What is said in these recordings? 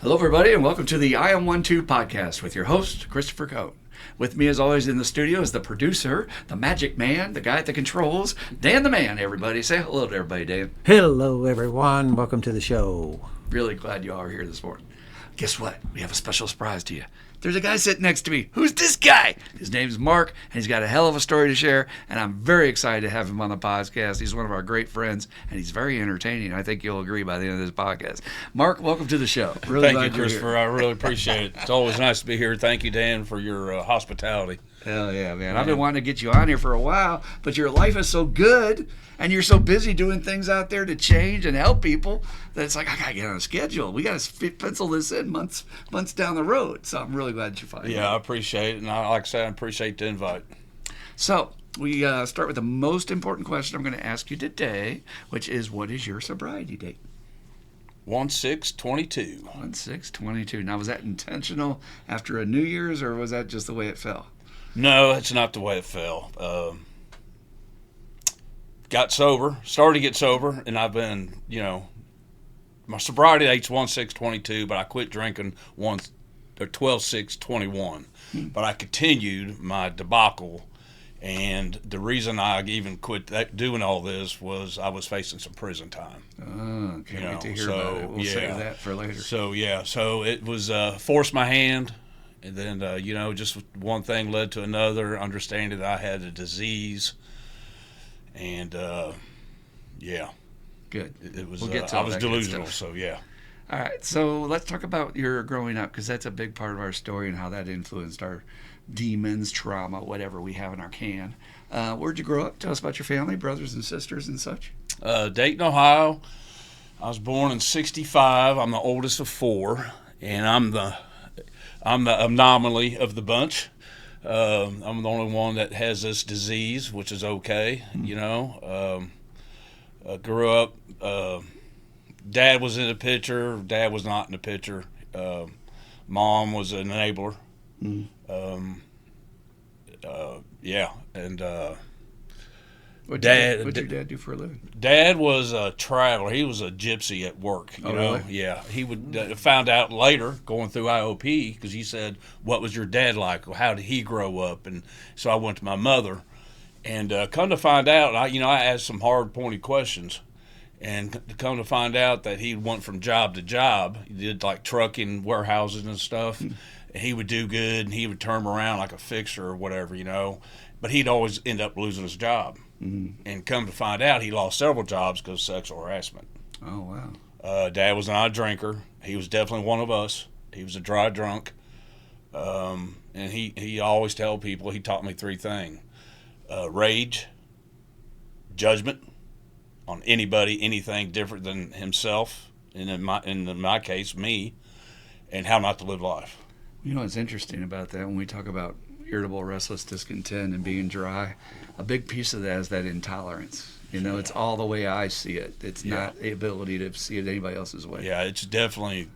Hello, everybody, and welcome to the I Am 1-2 podcast with your host, Christopher Cohn. With me, as always, in the studio is the producer, the magic man, the guy at the controls, Dan the Man, everybody. Say hello to everybody, Dan. Hello, everyone. Welcome to the show. Really glad you all are here this morning. Guess what? We have a special surprise to you. There's a guy sitting next to me. Who's this guy? His name's Mark, and he's got a hell of a story to share, and I'm very excited to have him on the podcast. He's one of our great friends, and he's very entertaining. I think you'll agree by the end of this podcast. Mark, welcome to the show. Really Thank you, Christopher. I really appreciate it. It's always nice to be here. Thank you, Dan, for your hospitality. Hell yeah, man. I've been wanting to get you on here for a while, but your life is so good, and you're so busy doing things out there to change and help people that it's like, I got to get on a schedule. We got to pencil this in months down the road. So I'm really glad you finally. Yeah, I appreciate it. And like I said, I appreciate the invite. So we start with the most important question I'm going to ask you today, which is, what is your sobriety date? 1/6/22. 1/6/22. Now, was that intentional after a New Year's, or was that just the way it fell? No, that's not the way it fell. Got sober, started to get sober, and I've been, my sobriety date's 1/6/22, but I quit drinking 12/6/21. But I continued my debacle, and the reason I even quit doing all this was I was facing some prison time. Oh, can't wait to hear about it. We'll save that for later. So it was forced my hand. And then, just one thing led to another, understanding that I had a disease. And, Good. It was, we'll get to I was delusional, so yeah. All right, so let's talk about your growing up, because that's a big part of our story and how that influenced our demons, trauma, whatever we have in our can. Where'd you grow up? Tell us about your family, brothers and sisters and such. Dayton, Ohio. I was born in 1965. I'm the oldest of four, and I'm the anomaly of the bunch. I'm the only one that has this disease, which is okay, grew up, Dad was in the picture, Dad was not in the picture. Mom was an enabler. What'd your dad do for a living? Dad was a traveler. He was a gypsy at work. You know? Really? Yeah. He would found out later going through IOP, because he said, "What was your dad like? How did he grow up?" And so I went to my mother, and come to find out, I asked some hard, pointed questions, and come to find out that he went from job to job. He did like trucking, warehouses, and stuff. And he would do good, and he would turn around like a fixer or whatever, But he'd always end up losing his job. And come to find out, he lost several jobs because of sexual harassment. Oh, wow. Dad was not a drinker. He was definitely one of us. He was a dry drunk. And he always tell people, he taught me three things. Rage, judgment on anybody, anything different than himself, and in my case, me, and how not to live life. You know what's interesting about that, when we talk about irritable, restless, discontent, and being dry, a big piece of that is that intolerance. It's all the way I see it. It's not the ability to see it anybody else's way. Yeah, it's definitely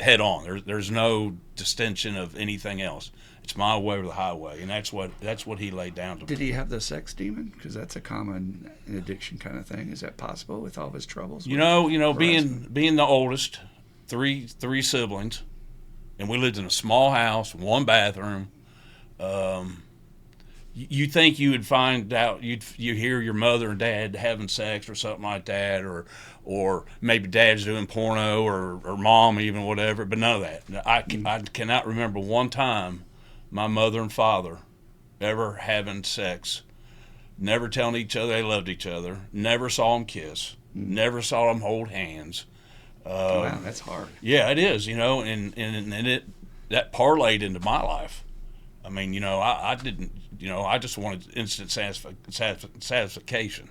head on. There's no distinction of anything else. It's my way or the highway, and that's what he laid down to me. Did he have the sex demon? Because that's a common addiction kind of thing. Is that possible with all of his troubles? Being the oldest, three siblings, and we lived in a small house, one bathroom. You think you would find out, you hear your mother and dad having sex or something like that, or maybe dad's doing porno, or mom even, whatever, but none of that. I cannot remember one time my mother and father ever having sex, never telling each other they loved each other, never saw them kiss, never saw them hold hands. Wow, that's hard. Yeah, it is, and that parlayed into my life. I mean, I didn't, I just wanted instant satisfaction,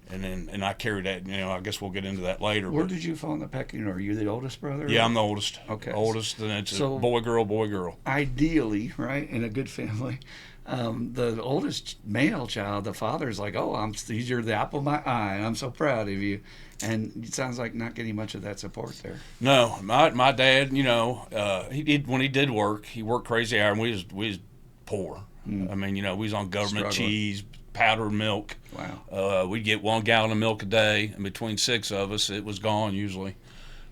and I carried that. I guess we'll get into that later. Where did you fall in the pecking order? Are you the oldest brother? Yeah, I'm the oldest. Okay, oldest, and it's boy, girl. Ideally, right, in a good family, the oldest male child, the father's like, "Oh, you're the apple of my eye, and I'm so proud of you." And it sounds like not getting much of that support there. No, my dad, when he did work, he worked crazy hours, and we was poor. I mean, we was on government cheese, powdered milk. Wow. We'd get 1 gallon of milk a day, and between 6 of us, it was gone usually.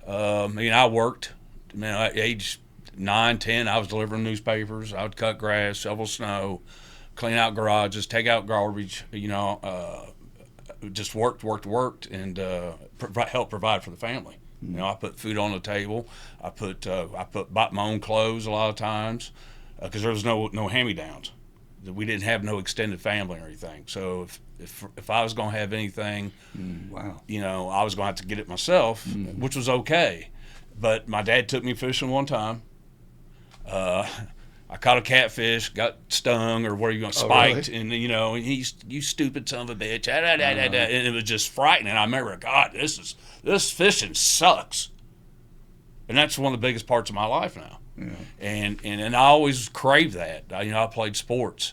I worked man, at age 9, 10, I was delivering newspapers. I would cut grass, shovel snow, clean out garages, take out garbage. Just worked, and helped provide for the family. I put food on the table. I bought my own clothes a lot of times because there was no hand-me-downs. We didn't have no extended family or anything. So if I was going to have anything, wow, I was going to have to get it myself, which was okay. But my dad took me fishing one time. I caught a catfish, got stung, or spiked, really? and and he's, "You stupid son of a bitch," and it was just frightening. I remember, God, this fishing sucks, and that's one of the biggest parts of my life now. Yeah. And I always craved that. I played sports.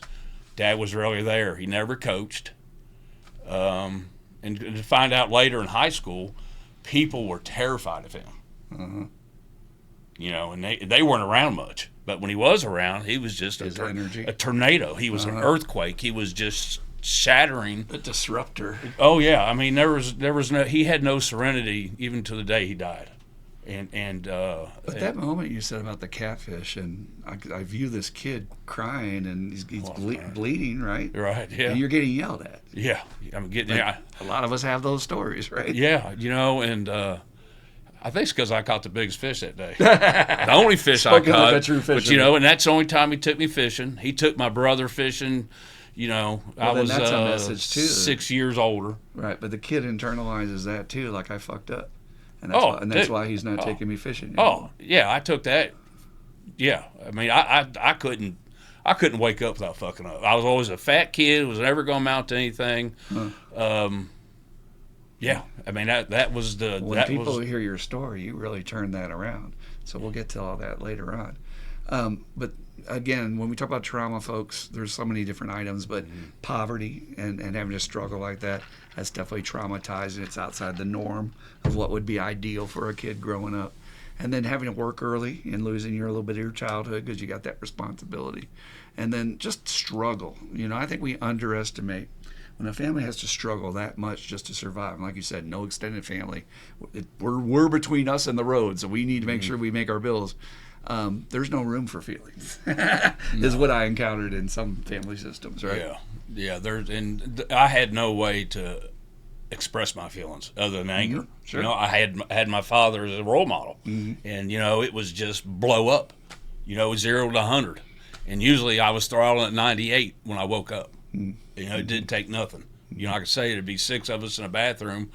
Dad was rarely there. He never coached. And to find out later in high school, people were terrified of him. And they weren't around much. But when he was around, he was just a tornado. He was an earthquake. He was just shattering. A disruptor. Oh yeah, I mean he had no serenity even to the day he died. But that moment you said about the catfish, and I view this kid crying, and he's bleeding, right? Right. Yeah. And you're getting yelled at. Yeah, I'm getting. A lot of us have those stories, right? Yeah, and I think it's because I caught the biggest fish that day. The only fish I caught. Like a true fisherman. But and that's the only time he took me fishing. He took my brother fishing. I was that's a message too. 6 years older. Right, but the kid internalizes that too. Like, I fucked up. And that's why he's not taking me fishing anymore. Oh, yeah, I took that. Yeah, I mean, I couldn't wake up without fucking up. I was always a fat kid. Was never going to amount to anything. Yeah, I mean that was the. When people hear your story, you really turn that around. So we'll get to all that later on. But again, when we talk about trauma, folks, there's so many different items. But poverty and having to struggle like that's definitely traumatizing. It's outside the norm of what would be ideal for a kid growing up. And then having to work early and losing a little bit of your childhood because you got that responsibility. And then just struggle. I think we underestimate when a family has to struggle that much just to survive. And like you said, no extended family. We're between us and the road, so we need to make sure we make our bills. There's no room for feelings, is what I encountered in some family systems, right? Yeah. And I had no way to express my feelings other than anger. Sure. I had my father as a role model, and it was just blow up, 0 to 100, and usually I was throttling at 98 when I woke up. It didn't take nothing. Like I say, it'd be 6 of us in a bathroom,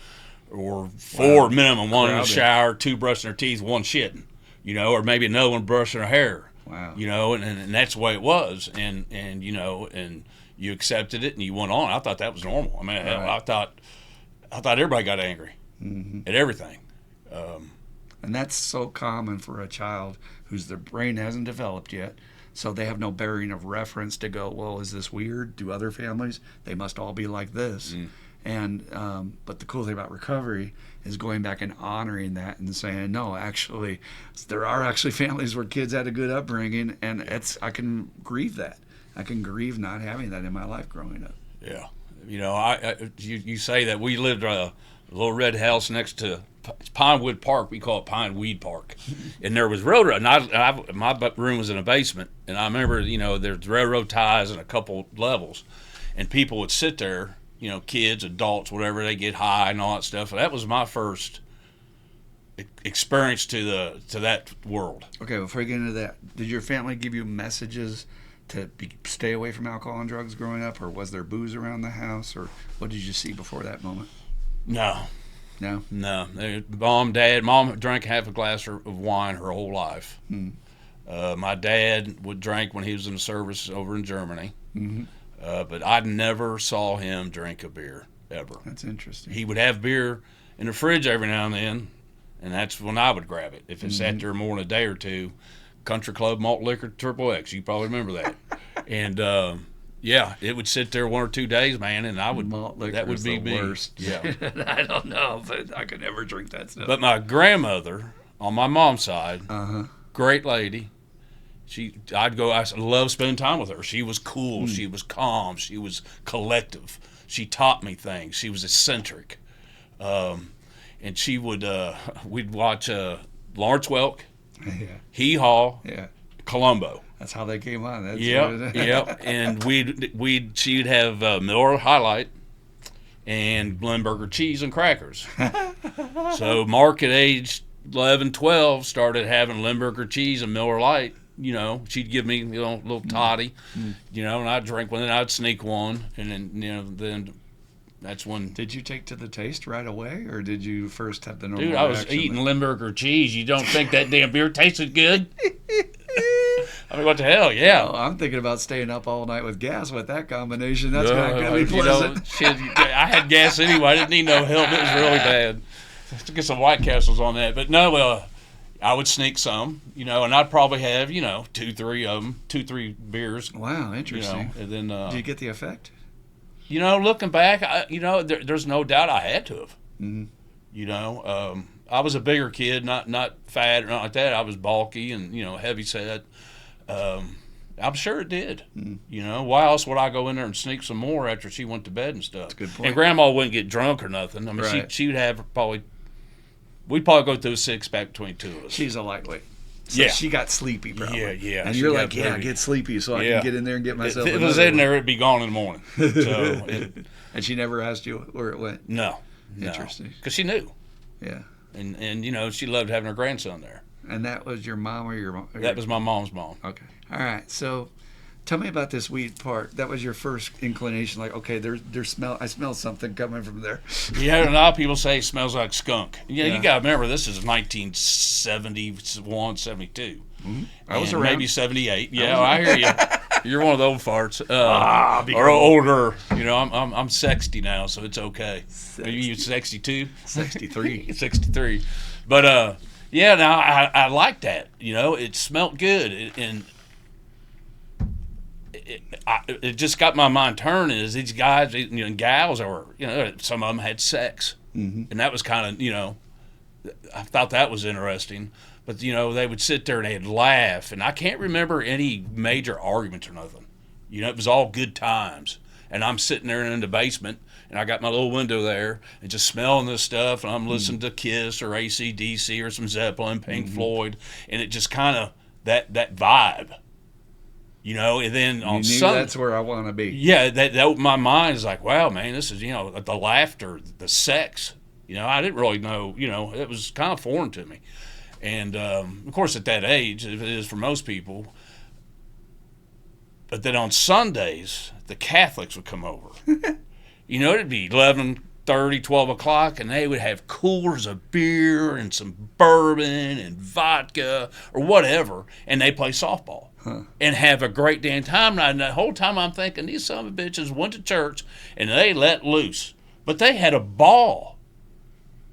or 4 minimum, one in the shower, 2 brushing their teeth, 1 shitting, or maybe another one brushing her hair. Wow. And that's the way it was, and you accepted it and you went on. I thought that was normal. I mean, I thought everybody got angry at everything. And that's so common for a child their brain hasn't developed yet. So they have no bearing of reference to go, well, is this weird? Do other families? They must all be like this. And but the cool thing about recovery is going back and honoring that and saying, no, actually, there are actually families where kids had a good upbringing, and I can grieve that. I can grieve not having that in my life growing up. Yeah. You say that we lived a little red house next to Pinewood Park. We call it Pineweed Park. And there was railroad. And my room was in a basement. And I remember, there's railroad ties and a couple levels. And people would sit there, kids, adults, whatever, they get high and all that stuff. And that was my first experience to that world. Okay, before we get into that, did your family give you messages to stay away from alcohol and drugs growing up, or was there booze around the house, or what did you see before that moment? No. Mom drank half a glass of wine her whole life. My dad would drink when he was in the service over in Germany, but I never saw him drink a beer ever. That's interesting. He would have beer in the fridge every now and then, and that's when I would grab it. If it sat there more than a day or two, Country Club Malt Liquor XXX, you probably remember that. And it would sit there 1 or 2 days, man, and I would. Malt liquor that would is be the me. Worst. Yeah, I don't know, but I could never drink that stuff. But my grandmother, on my mom's side, great lady. I love spending time with her. She was cool. She was calm. She was collective. She taught me things. She was eccentric, and she would. We'd watch Lawrence Welk. Yeah. Hee Haw, Yeah. Columbo. That's how they came on. That's Yep. And she'd have Miller High Light and Limburger cheese and crackers. So Mark at age 11, 12 started having Limburger cheese and Miller Lite. You know, she'd give me, a little toddy, and I'd drink one, and I'd sneak one, and then, that's when. Did you take to the taste right away, or did you first have the normal Dude, I was reaction? eating Limburger cheese. You don't think that damn beer tasted good? I mean, what the hell? Yeah. Oh, I'm thinking about staying up all night with gas with that combination. That's not going to be pleasant. I had gas anyway. I didn't need no help. It was really bad. I have to get some White Castles on that. But no, I would sneak some, and I'd probably have, 2-3 beers. Wow, interesting. And then, did you get the effect? Looking back, there's no doubt I had to have. Mm-hmm. I was a bigger kid, not fat or not like that. I was bulky and heavy set. I'm sure it did. Why else would I go in there and sneak some more after she went to bed and stuff? That's a good point. And Grandma wouldn't get drunk or nothing. I mean, Right. she would have we'd probably go through a 6-pack between two of us. She's a lightweight. So Yeah. she got sleepy, probably. Yeah. And She you're got like, yeah, pretty- get sleepy so I Yeah. can get in there and get myself If it was another in one. there, it'd be gone in the morning. So, And she never asked you where it went. no. Interesting. Because she knew. Yeah. And she loved having her grandson there. And that was your mom or your mom? That was my mom's mom. Okay. All right. So tell me about this weed part. That was your first inclination, like, okay, I smell something coming from there. Yeah, a lot of people say it smells like skunk. Yeah, Yeah. you got to remember, this is 1971, 72. I was And around. maybe 78. Yeah, I hear you. You're one of the old farts. be or cool. older. I'm 60 now, so it's okay. Are you 62? 63. 63. But, yeah, now I like that. It smelled good. And it just got my mind turning as these guys and gals are, some of them had sex. Mm-hmm. And that was kind of, I thought that was interesting. But, they would sit there and they'd laugh. And I can't remember any major arguments or nothing. It was all good times. And I'm sitting there in the basement, and I got my little window there, and just smelling this stuff, and I'm listening to Kiss or AC/DC or some Zeppelin, Pink Floyd, and it just kind of, that vibe. And then on You knew Sunday, that's where I want to be. yeah, that opened my mind. It's like, wow, man, this is, the laughter, the sex. I didn't really know, it was kind of foreign to me. And, of course, at that age, it is for most people. But then on Sundays, the Catholics would come over. It'd be 11:30, 12 o'clock, and they would have coolers of beer and some bourbon and vodka or whatever, and they play softball and have a great damn time. And the whole time I'm thinking, these son of a bitches went to church and they let loose. But they had a ball.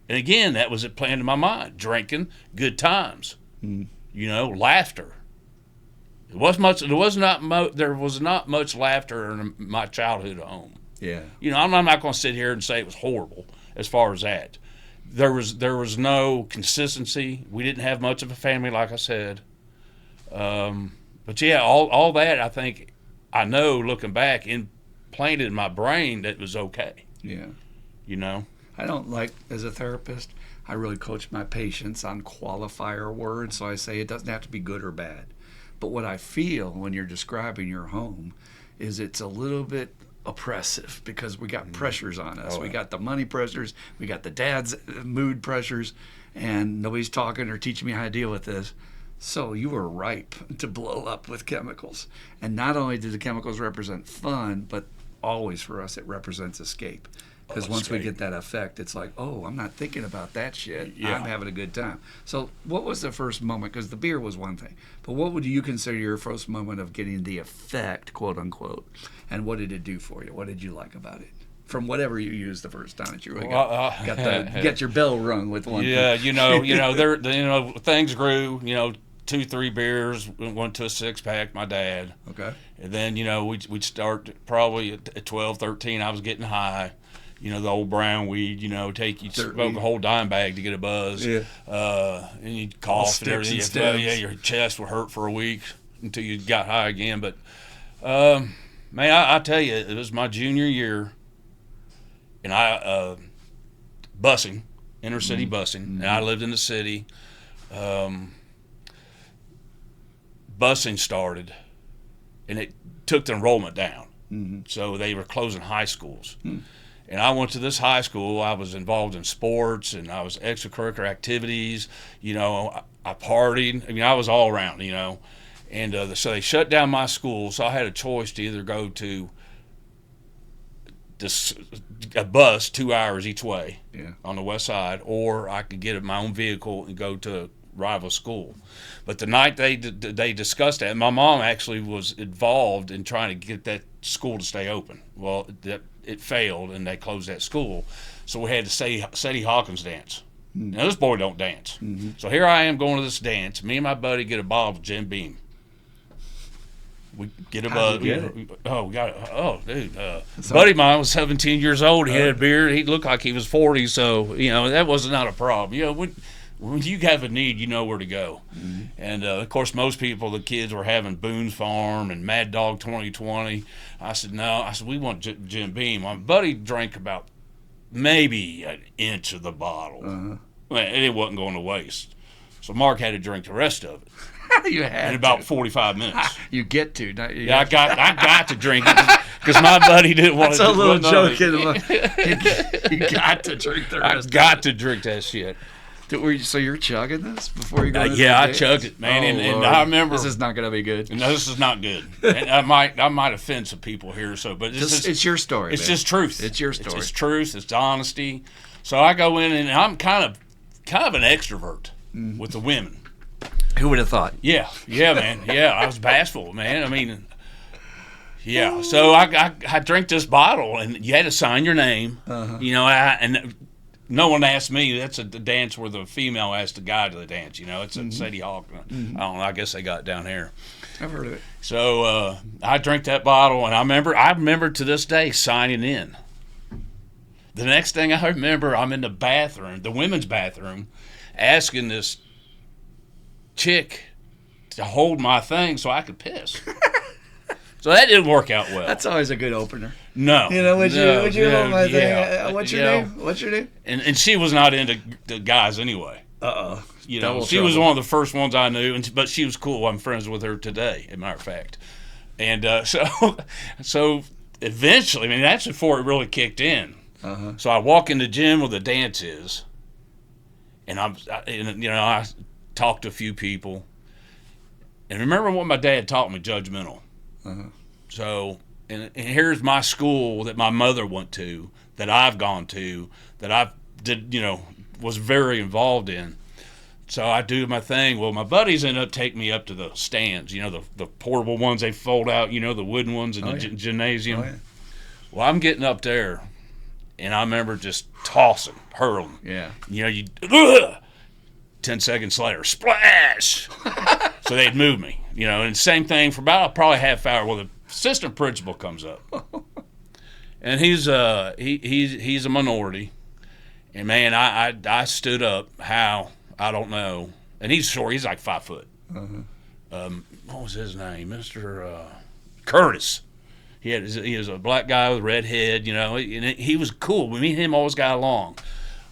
And again, that was it playing in my mind. Drinking, good times, laughter. There was not much laughter in my childhood at home. Yeah. I'm not going to sit here and say it was horrible as far as that. There was no consistency. We didn't have much of a family, like I said. But yeah, all that I think I know looking back implanted in my brain that it was okay. Yeah. I don't like, as a therapist, I really coach my patients on qualifier words. So I say it doesn't have to be good or bad. But what I feel when you're describing your home is it's a little bit oppressive because we got pressures on us. We got the money pressures, we got the dad's mood pressures, and nobody's talking or teaching me how to deal with this. So you were ripe to blow up with chemicals. And not only do the chemicals represent fun, but always for us it represents escape. Because once we get that effect, it's like, oh, I'm not thinking about that shit. Yeah. I'm having a good time. So what was the first moment? Because the beer was one thing. But what would you consider your first moment of getting the effect, quote unquote? And what did it do for you? What did you like about it? From whatever you used the first time that you really got your bell rung with one. Yeah, things grew. 2-3 beers, went to a 6-pack. My dad. Okay. And then we'd start probably at 12, 13. I was getting high. The old brown weed, smoke a whole dime bag to get a buzz. Yeah. And you'd cough and everything. and stems. Yeah, your chest would hurt for a week until you got high again. But, man, I tell you, it was my junior year. And I, busing, inner city busing. And I lived in the city. busing started, and it took the enrollment down. Mm-hmm. So they were closing high schools. And I went to this high school. I was involved in sports, and I was extracurricular activities. I partied. I mean, I was all around, And so they shut down my school, so I had a choice to either go to a bus 2 hours each way on the west side, or I could get my own vehicle and go to a rival school. But the night they discussed that, my mom actually was involved in trying to get that school to stay open. Well, it failed, and they closed that school. So we had to Sadie Hawkins dance. Now, this boy don't dance. So here I am going to this dance. Me and my buddy get a bottle of Jim Beam. We get a bottle. Dude. Buddy of mine was 17 years old. He had a beard. He looked like he was 40. So, that was not a problem. When you have a need, you know where to go. And, of course, most people, the kids were having Boone's Farm and Mad Dog 2020. I said, no. I said, we want Jim Beam. My buddy drank about maybe an inch of the bottle. And it wasn't going to waste. So Mark had to drink the rest of it. You had in about 45 minutes. You get to. I got to drink it because my buddy didn't want to. That's a little joke. You got to drink the rest. I got to drink that shit. So you're chugging this before you go? I chugged it, man. And I remember this is not going to be good. No, this is not good. And I might offend some people here, but it's your story. It's just truth. It's your story. It's truth. It's honesty. So I go in, and I'm kind of an extrovert with the women. Who would have thought? Yeah, man. Yeah, I was bashful, man. I mean, yeah. So I drank this bottle, and you had to sign your name. And no one asked me. That's the dance where the female asked the guy to the dance. It's at Sadie Hawk. I don't know. I guess they got it down here. I've heard of it. So I drank that bottle, and I remember to this day signing in. The next thing I remember, I'm in the bathroom, the women's bathroom, asking this chick to hold my thing so I could piss. So that didn't work out well. That's always a good opener. No. Would you hold my thing? Yeah. What's your name? What's your name? And she was not into the guys anyway. She was one of the first ones I knew, but she was cool. I'm friends with her today, as a matter of fact. And so eventually, that's before it really kicked in. So I walk in the gym where the dance is, and I talked to a few people, and remember what my dad taught me: judgmental. So, and here's my school that my mother went to, that I've gone to, that I was very involved in. So I do my thing. Well, my buddies end up taking me up to the stands, the portable ones they fold out, the wooden ones in the gymnasium. Oh, yeah. Well, I'm getting up there, and I remember just tossing, hurling. Yeah. 10 seconds later, splash! So they'd move me, and same thing for about probably a half hour. Well, the assistant principal comes up, and he's a minority, and man, I stood up. How? I don't know. And he's short. He's like 5 foot. What was his name? Mr. Curtis. He was a black guy with a red head, and he was cool. Me and him always got along.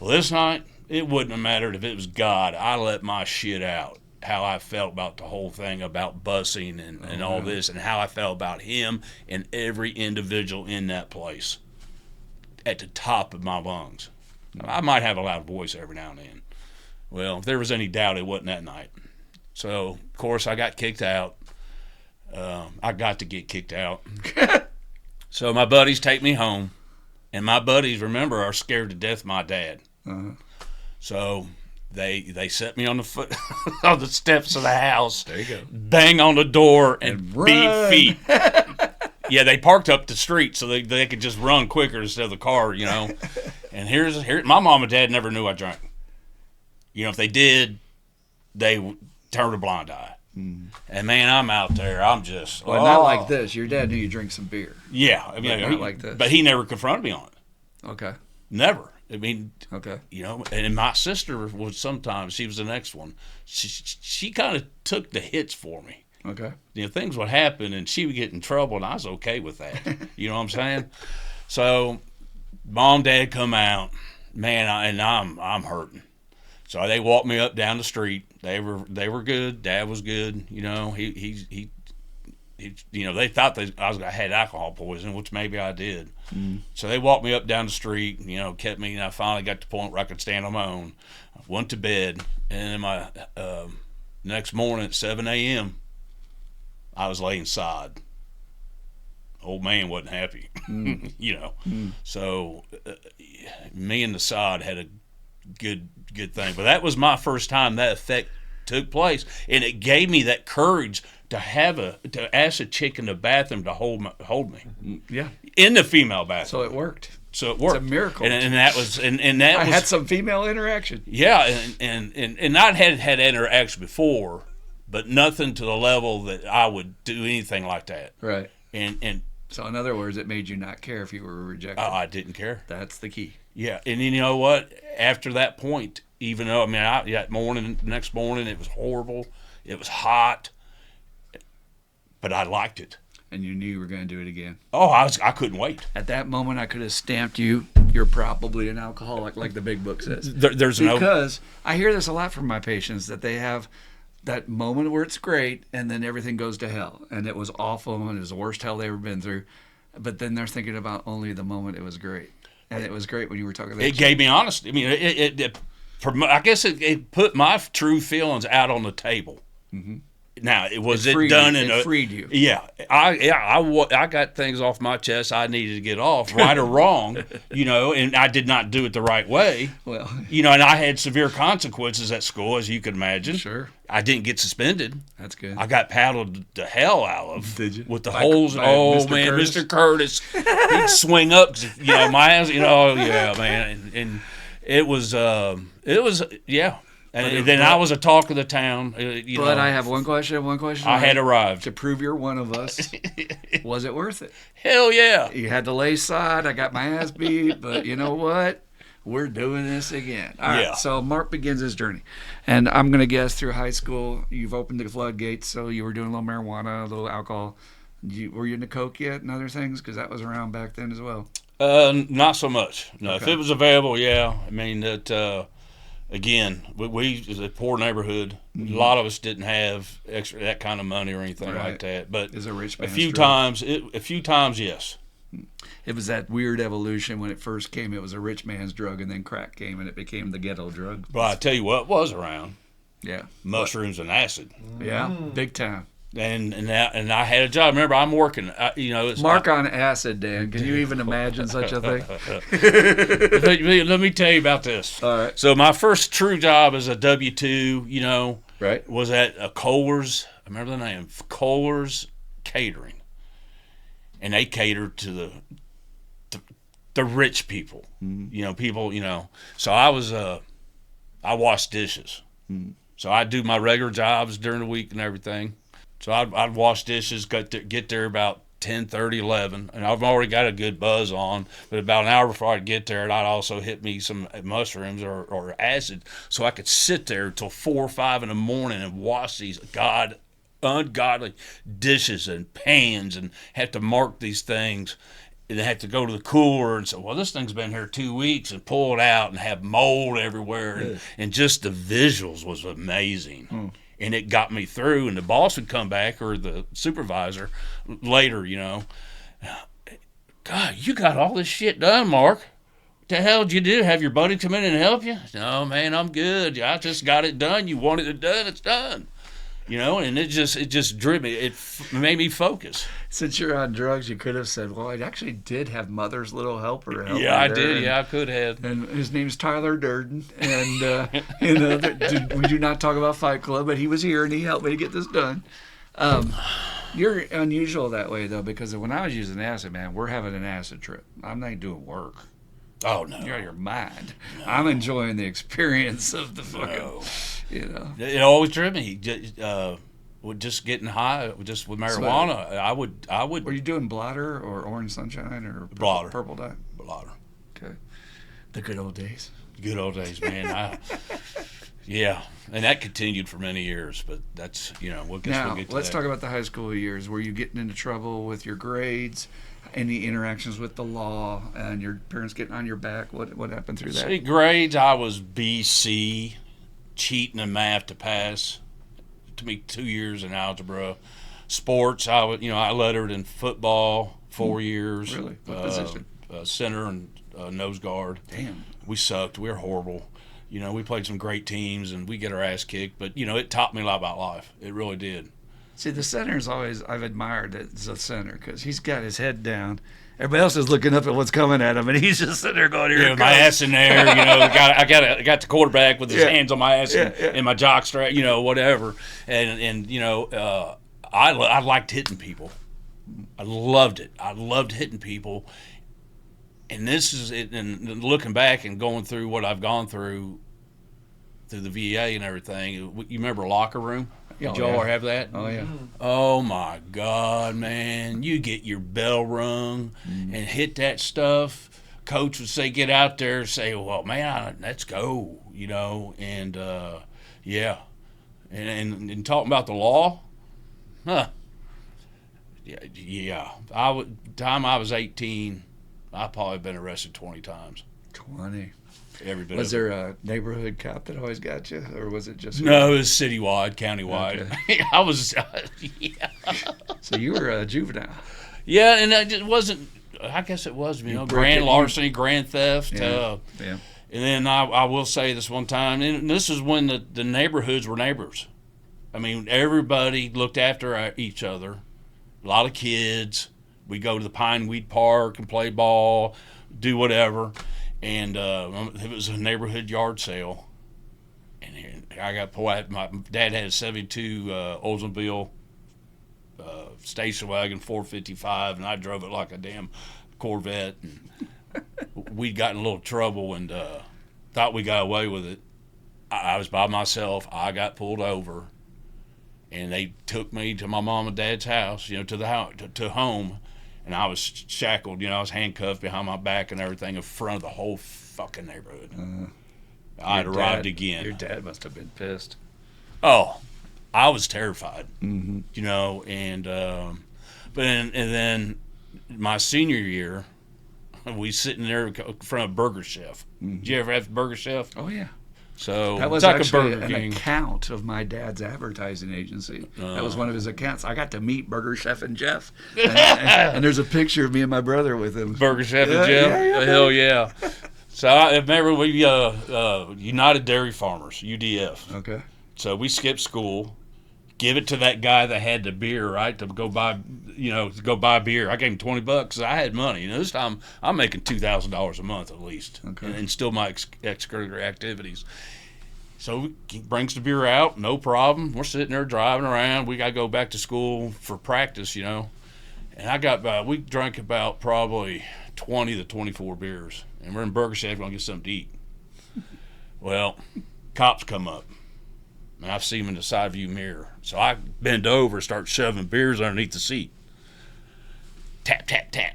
Well, this night, it wouldn't have mattered if it was God. I let my shit out, how I felt about the whole thing, about busing and all this, and how I felt about him and every individual in that place at the top of my lungs. I might have a loud voice every now and then. Well, if there was any doubt, it wasn't that night. So, of course, I got kicked out. I got to get kicked out. So my buddies take me home, and my buddies, remember, are scared to death of my dad. So they set me on the on the steps of the house. There you go. Bang on the door and beat run. Feet. Yeah, they parked up the street so they could just run quicker instead of the car, And here, my mom and dad never knew I drank. If they did, they turned a blind eye. And man, I'm out there. I'm just not like this. Your dad knew you drink some beer. Yeah, not like this. But he never confronted me on it. Okay. Never. Okay. And my sister was sometimes, she was the next one. She kind of took the hits for me. Okay. Things would happen and she would get in trouble, and I was okay with that. You know what I'm saying? So, mom, dad come out, man, and I'm hurting. So they walked me up down the street They were good. Dad was good. He they thought I had alcohol poisoning, which maybe I did. So they walked me up down the street, kept me, and I finally got to the point where I could stand on my own. I went to bed, and then my next morning at 7 a.m., I was laying sod. Old man wasn't happy, So me and the sod had a good thing. But that was my first time that effect took place, and it gave me that courage to ask a chick in the bathroom to hold me. Yeah, in the female bathroom. So it worked. So it worked. It's a miracle. And that was I had some female interaction. Yeah, and I'd had interaction before, but nothing to the level that I would do anything like that. Right. And so in other words, it made you not care if you were rejected. I didn't care. That's the key. Yeah, and you know what? After that point, even though next morning it was horrible, it was hot, but I liked it. And you knew you were going to do it again. Oh, I couldn't wait. At that moment, I could have stamped you. You're probably an alcoholic, like the big book says. Because I hear this a lot from my patients, that they have that moment where it's great, and then everything goes to hell, and it was awful, and it was the worst hell they ever been through. But then they're thinking about only the moment it was great, and it was great when you were talking about it. Gave me honesty. I mean, I guess it put my true feelings out on the table. Mm-hmm. Now, it freed you. Yeah, I got things off my chest I needed to get off, right or wrong, and I did not do it the right way. Well, and I had severe consequences at school, as you can imagine. Sure. I didn't get suspended. That's good. I got paddled the hell out of. Did you? With the holes. Mr. Curtis. He'd swing up, my hands, yeah, man. And it was, yeah. And then I was a talk of the town. But I have one question. I had arrived. To prove you're one of us, was it worth it? Hell yeah. You had to lay side. I got my ass beat. But you know what? We're doing this again. All right. So Mark begins his journey. And I'm going to guess through high school, you've opened the floodgates. So you were doing a little marijuana, a little alcohol. Were you into coke yet and other things? Because that was around back then as well. Not so much. No, okay. If it was available, yeah. I mean, again, we as a poor neighborhood, a lot of us didn't have that kind of money or anything like that. But it's a rich man's a few drug. times, yes. It was that weird evolution when it first came. It was a rich man's drug, and then crack came, and it became the ghetto drug. But I tell you what was around. Yeah. Mushrooms and acid. Yeah, big time. And I had a job. Remember, I'm working. Mark on acid, Dan. Can you even imagine such a thing? Let me tell you about this. All right. So my first true job as a W-2, right, was at a Kohler's. I remember the name, Kohler's Catering, and they catered to the rich people. Mm-hmm. People. So I washed dishes. Mm-hmm. So I do my regular jobs during the week and everything. So I'd wash dishes, get there about 10:30, 11, and I've already got a good buzz on. But about an hour before I'd get there, I'd also hit me some mushrooms or acid, so I could sit there till 4 or 5 in the morning and wash these ungodly dishes and pans, and have to mark these things. And they have to go to the cooler and say, well, this thing's been here 2 weeks, and pull it out and have mold everywhere. And just the visuals was amazing. And it got me through, and the boss would come back, or the supervisor later, God, you got all this shit done, Mark. What the hell did you do? Have your buddy come in and help you? No, man, I'm good. I just got it done. You wanted it done, it's done. And it just drew me. It made me focus. Since you're on drugs, you could have said, well, I actually did have Mother's Little Helper. Yeah, I did. I could have. And his name's Tyler Durden. And, we do not talk about Fight Club, but he was here and he helped me to get this done. You're unusual that way, though, because when I was using acid, man, we're having an acid trip. I'm not doing work. Oh, no. You're out of your mind. No. I'm enjoying the experience of the fucking, It always drew me. With just getting high, just with marijuana, I would. Were you doing blotter or orange sunshine or blotter? Purple dye? Blotter. Okay. The good old days. Good old days, man. Yeah, and that continued for many years, but that's, we'll get to that. Let's talk about the high school years. Were you getting into trouble with your grades? Any interactions with the law, and your parents getting on your back? What happened through that? See, grades, I was BC, cheating in math to pass. It took me 2 years in algebra. Sports, I lettered in football 4 years. Really? What position? Center and nose guard. Damn. We sucked. We were horrible. We played some great teams and we get our ass kicked. But it taught me a lot about life. It really did. See, the center's always, I've admired it as a center because he's got his head down. Everybody else is looking up at what's coming at him, and he's just sitting there going, "Here it my comes." ass in there." I got the quarterback with his hands on my ass and my jock strap, whatever. And I liked hitting people. I loved it. I loved hitting people. And this is it. And looking back and going through what I've gone through the VA and everything. You remember locker room? Did y'all ever have that? Oh, yeah. Oh, my God, man. You get your bell rung and hit that stuff. Coach would say, get out there, say, well, man, let's go, And, yeah. And talking about the law, yeah. Time I was 18, I've probably been arrested 20 times. 20. Every bit. Was there a neighborhood cop that always got you, or was it just? No, it was citywide, countywide. Okay. I was, yeah. So you were a juvenile. Yeah, and it wasn't. I guess it was, grand larceny, grand theft. Yeah. And then I will say this one time, and this is when the neighborhoods were neighbors. I mean, everybody looked after each other. A lot of kids. We go to the Pineweed Park and play ball, do whatever. And it was a neighborhood yard sale. And I got pulled. My dad had a 72 Oldsmobile station wagon 455, and I drove it like a damn Corvette. And we'd gotten in a little trouble and thought we got away with it. I was by myself. I got pulled over, and they took me to my mom and dad's house, to the house, to home. And I was shackled, I was handcuffed behind my back and everything in front of the whole fucking neighborhood. I'd arrived again. Your dad must have been pissed. Oh, I was terrified, Mm-hmm. and then my senior year, we sitting there in front of Burger Chef. Mm-hmm. Did you ever have Burger Chef? Oh, yeah. So that was it's like actually a Burger King. account of my dad's advertising agency. That was one of his accounts. I got to meet Burger Chef and Jeff, and there's a picture of me and my brother with him. Burger Chef and Jeff? Yeah. Hell yeah. So I remember we United Dairy Farmers, UDF. Okay. So we skipped school, give it to that guy that had the beer, right, to go buy beer. I gave him $20 because I had money. This time I'm making $2,000 a month at least, and still my extracurricular activities. So he brings the beer out, no problem. We're sitting there driving around. We got to go back to school for practice, And we drank about probably 20 to 24 beers, and we're in Burger Chef going to get something to eat. Well, cops come up. And I see him in the side view mirror. So I bend over and start shoving beers underneath the seat. Tap, tap, tap.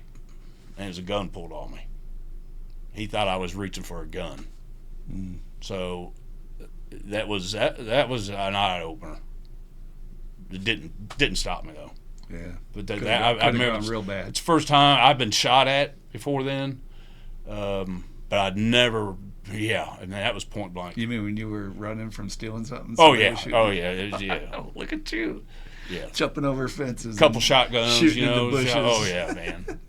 And there's a gun pulled on me. He thought I was reaching for a gun. So that was an eye opener. It didn't stop me though. Yeah. But I remember real bad. It's the first time I've been shot at before then. But I'd never. Yeah, and that was point blank. You mean when you were running from stealing something? Oh yeah, yeah. Oh, look at you. Yeah. Jumping over fences. Couple shotguns, shooting in the bushes. Oh yeah, man.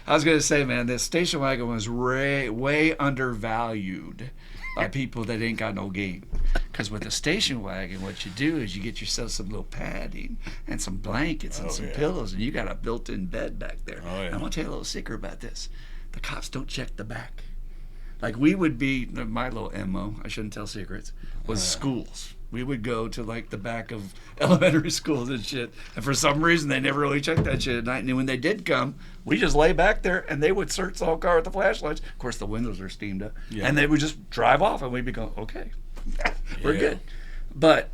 I was going to say, man, the station wagon was way undervalued by people that ain't got no game. Because with the station wagon, what you do is you get yourself some little padding and some blankets and some pillows, and you got a built-in bed back there. Oh, yeah. I'm going to tell you a little secret about this. The cops don't check the back. Like we would be, my little MO, I shouldn't tell secrets, was schools. We would go to like the back of elementary schools and shit. And for some reason, they never really checked that shit at night. And when they did come, we just lay back there and they would search the whole car with the flashlights. Of course, the windows are steamed up. Yeah. And they would just drive off and we'd be going, okay, we're good. But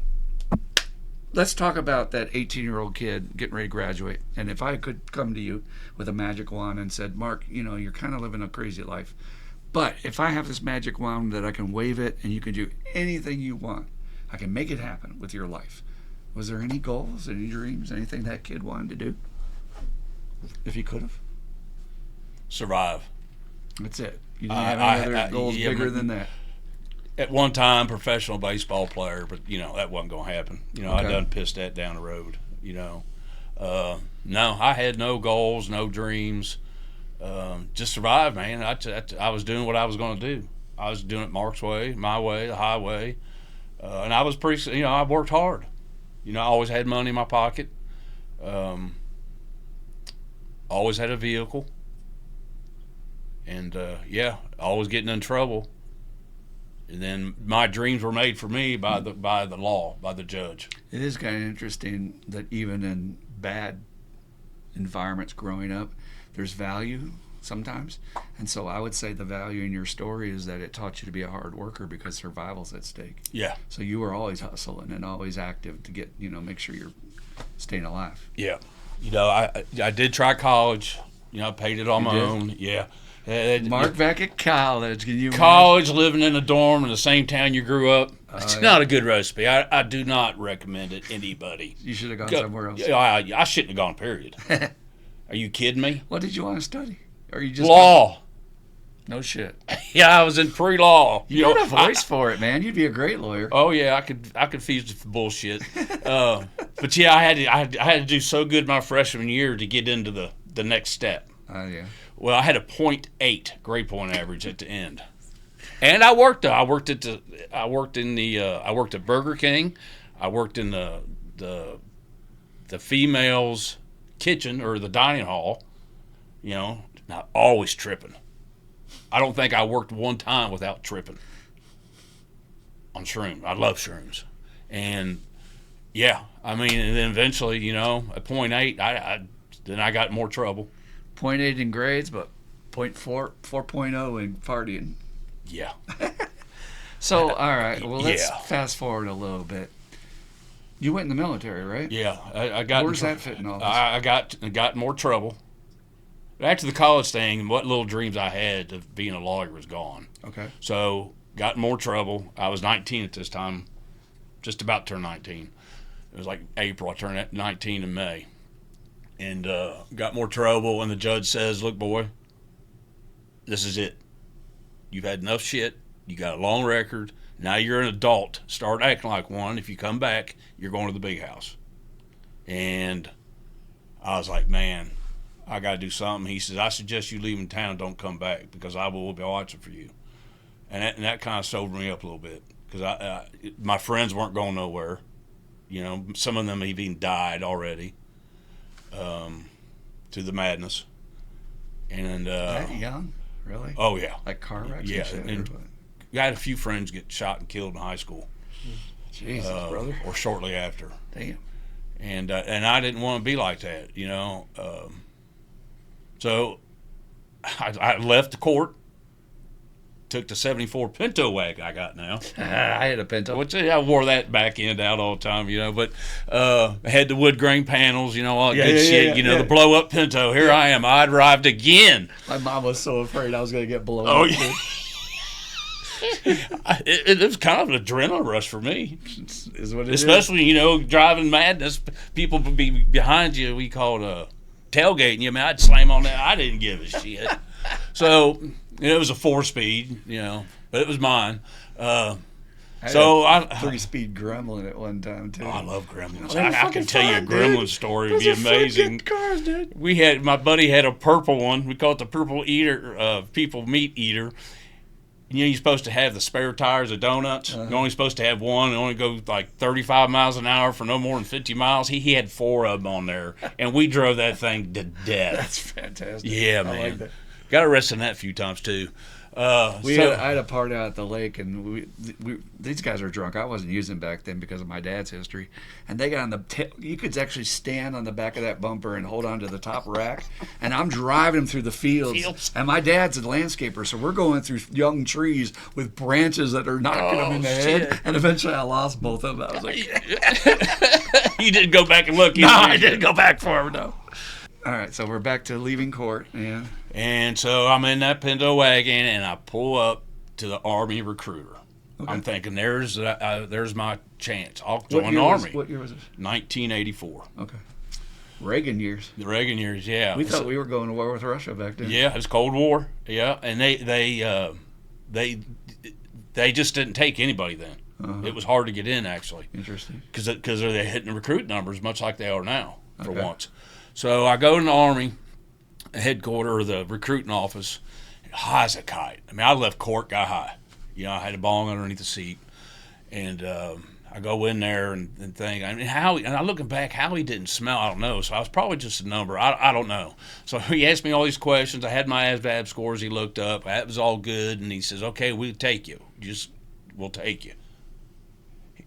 let's talk about that 18-year-old kid getting ready to graduate. And if I could come to you with a magic wand and said, Mark, you're kind of living a crazy life. But if I have this magic wand that I can wave it and you can do anything you want, I can make it happen with your life. Was there any goals, any dreams, anything that kid wanted to do? If he could have? Survive. That's it. You didn't have any other goals bigger than that? at one time professional baseball player, but that wasn't gonna happen. I done pissed that down the road. No, I had no goals, no dreams. Just survive, man. I was doing what I was gonna do. I was doing it Mark's way, my way, the highway, and I was pretty. I worked hard. I always had money in my pocket. Always had a vehicle, and always getting in trouble. And then my dreams were made for me by the law, by the judge. It is kind of interesting that even in bad environments growing up, there's value sometimes. And so I would say the value in your story is that it taught you to be a hard worker because survival's at stake. Yeah. So you were always hustling and always active to get, make sure you're staying alive. Yeah. I did try college. I paid it on my own. Yeah. Mark back at college. Can you college, living in a dorm in the same town you grew up. It's not a good recipe. I do not recommend it to anybody. You should have gone somewhere else. I shouldn't have gone, period. Are you kidding me? What did you want to study? Or you just law? No shit. Yeah, I was in pre-law. You had a voice for it, man. You'd be a great lawyer. Oh yeah, I could feed the bullshit. But yeah, I had to do so good my freshman year to get into the next step. Oh yeah. Well, I had a .8 grade point average at the end, and I worked. I worked at Burger King. I worked in the females' kitchen or the dining hall. Not always tripping. I don't think I worked one time without tripping on shrooms. I love shrooms, and and then eventually, at .8, I got in more trouble. 0.8 in grades, but 4.0 in partying. Yeah. So, all right. Well, let's fast forward a little bit. You went in the military, right? Yeah. I got. Where's that fit in all this? I got more trouble. After the college thing, what little dreams I had of being a lawyer was gone. Okay. So, got in more trouble. I was 19 at this time, just about to turn 19. It was like April. I turned 19 in May. And got more trouble, and the judge says, "Look, boy, this is it. You've had enough shit. You got a long record. Now you're an adult. Start acting like one. If you come back, you're going to the big house." And I was like, man, I got to do something. He says, "I suggest you leave in town. Don't come back because I will be watching for you." And that kind of sobered me up a little bit because my friends weren't going nowhere. Some of them even died already. To the madness, and that young, really? Oh yeah, like car wrecks. Yeah, and I had a few friends get shot and killed in high school. Jesus, brother, or shortly after. Damn. And I didn't want to be like that, So I left the court. Took the 74 Pinto wagon I got now. I had a Pinto. Which I wore that back end out all the time, But I had the wood grain panels, all that good shit. The blow up Pinto. Here I am. I arrived again. My mom was so afraid I was going to get blown up. Oh yeah. It was kind of an adrenaline rush for me. Is what it Especially, driving madness. People would be behind you. We called tailgating you. I'd slam on that. I didn't give a shit. So. It was a 4-speed, but it was mine. I had a 3-speed Gremlin at one time too. Oh, I love Gremlins. I can tell you a Gremlin story. It'd be amazing. Cars, dude. My buddy had a purple one. We call it the purple eater, people meat eater. You're supposed to have the spare tires of donuts. You're only supposed to have one and only go like 35 miles an hour for no more than 50 miles. He had 4 of them on there, and we drove that thing to death. That's fantastic. Yeah, man. I like that. Got arrested in that a few times too. I had a party out at the lake, and these guys are drunk. I wasn't using back then because of my dad's history. And they got on the you could actually stand on the back of that bumper and hold on to the top rack. And I'm driving them through the fields. And my dad's a landscaper, so we're going through young trees with branches that are knocking them in the head. And eventually I lost both of them. I was like, You didn't go back and look? No, I didn't go back for them, no. All right, so we're back to leaving court. Yeah. And so I'm in that Pinto wagon, and I pull up to the Army recruiter. Okay. I'm thinking, there's my chance. I'll join the Army. What year was it? 1984. Okay. Reagan years. The Reagan years, yeah. We thought we were going to war with Russia back then. Yeah, it was Cold War. Yeah, and They just didn't take anybody then. It was hard to get in, actually. Interesting. Because they're hitting the recruit numbers much like they are now, for Okay. once. So I go in the Army headquarters, or the recruiting office, high as a kite. I mean, I left court, got high. You know, I had a bong underneath the seat. And I go in there and think, I mean, and I'm looking back, how he didn't smell, I don't know. So I was probably just a number. I don't know. So he asked me all these questions. I had my ASVAB scores he looked up. That was all good. And he says, okay, we'll take you. We'll take you.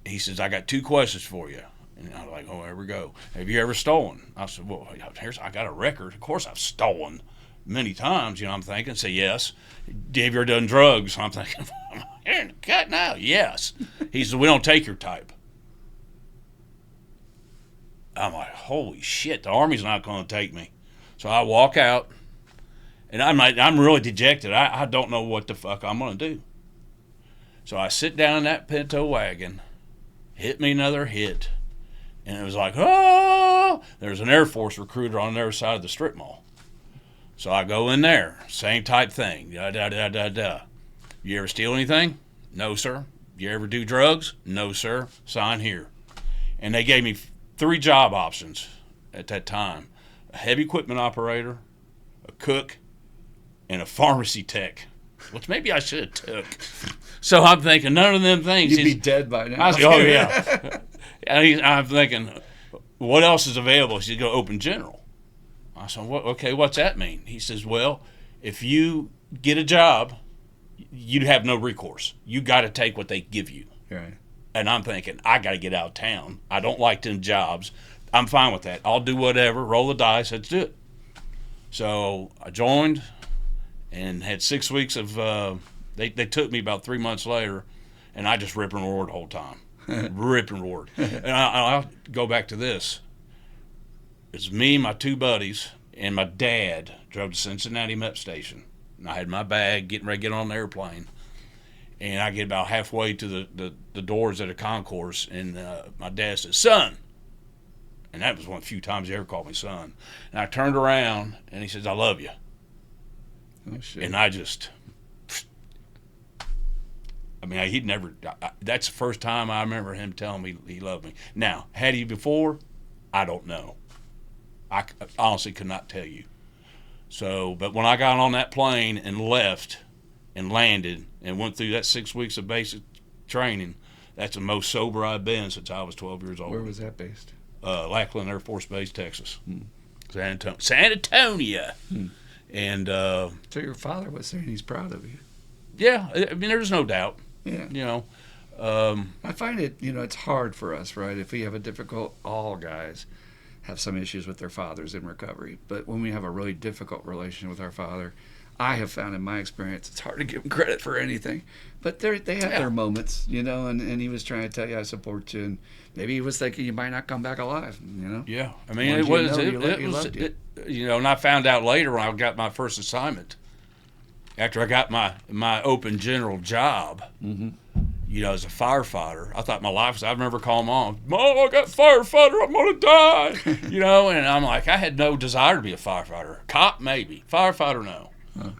He says, I got 2 questions for you. And I was like, oh, here we go. Have you ever stolen? I said, well, I got a record. Of course I've stolen many times, you know, I'm thinking. Say, yes. Have you ever done drugs? I'm thinking, here in the cut now, yes. He said, we don't take your type. I'm like, holy shit, the Army's not going to take me. So I walk out, and I'm really dejected. I don't know what the fuck I'm going to do. So I sit down in that pinto wagon, hit me another hit, and it was like, oh, there's an Air Force recruiter on the other side of the strip mall. So I go in there, same type thing, da-da-da-da-da. You ever steal anything? No, sir. You ever do drugs? No, sir. Sign here. And they gave me 3 job options at that time: a heavy equipment operator, a cook, and a pharmacy tech, which maybe I should have took. So I'm thinking, none of them things. You'd be dead by now. I was like, oh, yeah. And I'm thinking, what else is available? He said, go open general. I said, okay, what's that mean? He says, well, if you get a job, you have no recourse. You got to take what they give you. Right. And I'm thinking, I got to get out of town. I don't like them jobs. I'm fine with that. I'll do whatever, roll the dice, let's do it. So I joined and had 6 weeks of, they took me about 3 months later, and I just rip and roared the whole time. Rip and roared. And I'll go back to this. It's me, my 2 buddies, and my dad drove to Cincinnati Met Station. And I had my bag, getting ready to get on the airplane. And I get about halfway to the doors at a concourse, and my dad says, son. And that was one of the few times he ever called me son. And I turned around, and he says, I love you. Oh, shit. And I mean, he'd never, that's the first time I remember him telling me he loved me. Now, had he before? I don't know. I honestly could not tell you. So, but when I got on that plane and left and landed and went through that 6 weeks of basic training, that's the most sober I've been since I was 12 years old. Where was that based? Lackland Air Force Base, Texas. San Antonio. And So your father was saying he's proud of you. yeah, I mean, there's no doubt. Yeah. You know, I find it, it's hard for us, right? If we have a difficult, all guys have some issues with their fathers in recovery. But when we have a really difficult relation with our father, I have found in my experience, it's hard to give them credit for anything. But they have their moments, and he was trying to tell you, I support you. And maybe he was thinking you might not come back alive, Yeah, I mean, Once it was, and I found out later when I got my first assignment, after I got my open general job, as a firefighter. I thought my life was, I remember calling Mom, I got firefighter, I'm going to die, and I'm like, I had no desire to be a firefighter. Cop, maybe. Firefighter, no.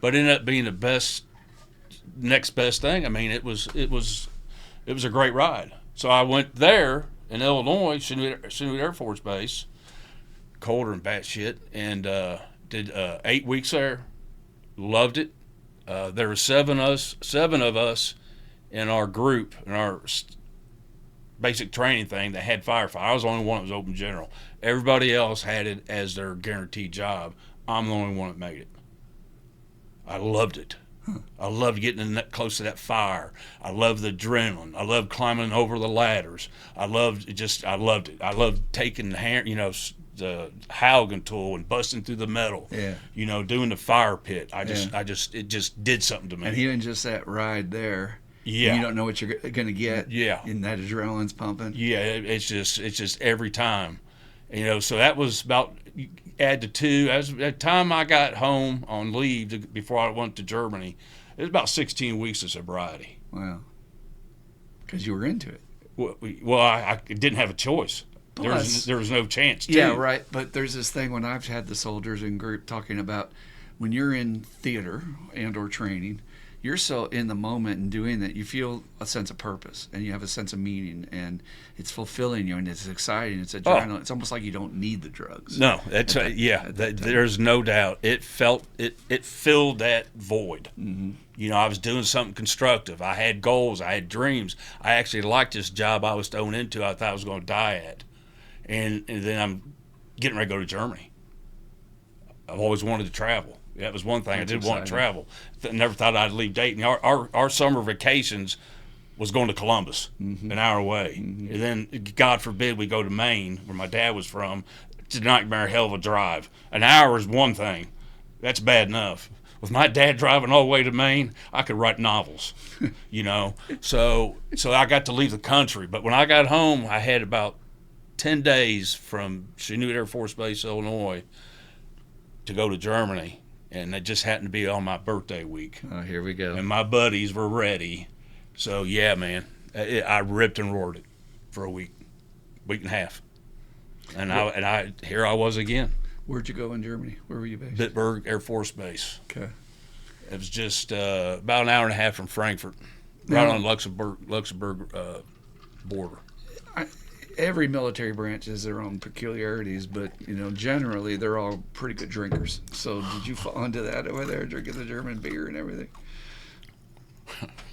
But it ended up being the next best thing. I mean, it was a great ride. So I went there in Illinois, Chinook Air Force Base, colder and batshit, and did 8 weeks there. Loved it. There were seven of us in our group, in our basic training thing that had firefighter. I was the only one that was open general. Everybody else had it as their guaranteed job. I'm the only one that made it. I loved it. I loved getting close to that fire. I loved the adrenaline. I loved climbing over the ladders. I loved it. I loved taking the Haugen tool and busting through the metal. Yeah. Doing the fire pit. It just did something to me. And even just that ride there. Yeah. You don't know what you're going to get. Yeah. And that adrenaline's pumping. Yeah, it's just every time. So that was about, add to 2. As the time I got home on leave before I went to Germany, it was about 16 weeks of sobriety. Wow. Because you were into it. Well, I didn't have a choice. There was no chance. Yeah, right. But there's this thing when I've had the soldiers in group talking about when you're in theater and or training, you're so in the moment and doing that, you feel a sense of purpose and you have a sense of meaning, and it's fulfilling you and it's exciting. It's adrenaline. It's almost like you don't need the drugs. No, that's there's no doubt. It filled that void. Mm-hmm. You know, I was doing something constructive. I had goals. I had dreams. I actually liked this job I was thrown into. I thought I was going to die at, and then I'm getting ready to go to Germany. I've always wanted to travel. That was one thing. That's I did want to exciting. travel. Never thought I'd leave Dayton. Our summer vacations was going to Columbus, Mm-hmm. an hour away. Mm-hmm. And then, God forbid, we go to Maine, where my dad was from. It's a nightmare hell of a drive. An hour is one thing. That's bad enough. With my dad driving all the way to Maine, I could write novels, you know. So I got to leave the country. But when I got home, I had about 10 days from Chinook Air Force Base, Illinois, to go to Germany, and it just happened to be on my birthday week. Oh, here we go. And my buddies were ready. So, yeah, man, I ripped and roared it for a week and a half. And I here I was again. Where'd you go in Germany? Where were you based? Bitburg Air Force Base. Okay. It was just about an hour and a half from Frankfurt, right on the Luxembourg border. Every military branch has their own peculiarities, but generally they're all pretty good drinkers. So did you fall into that over there, drinking the German beer and everything?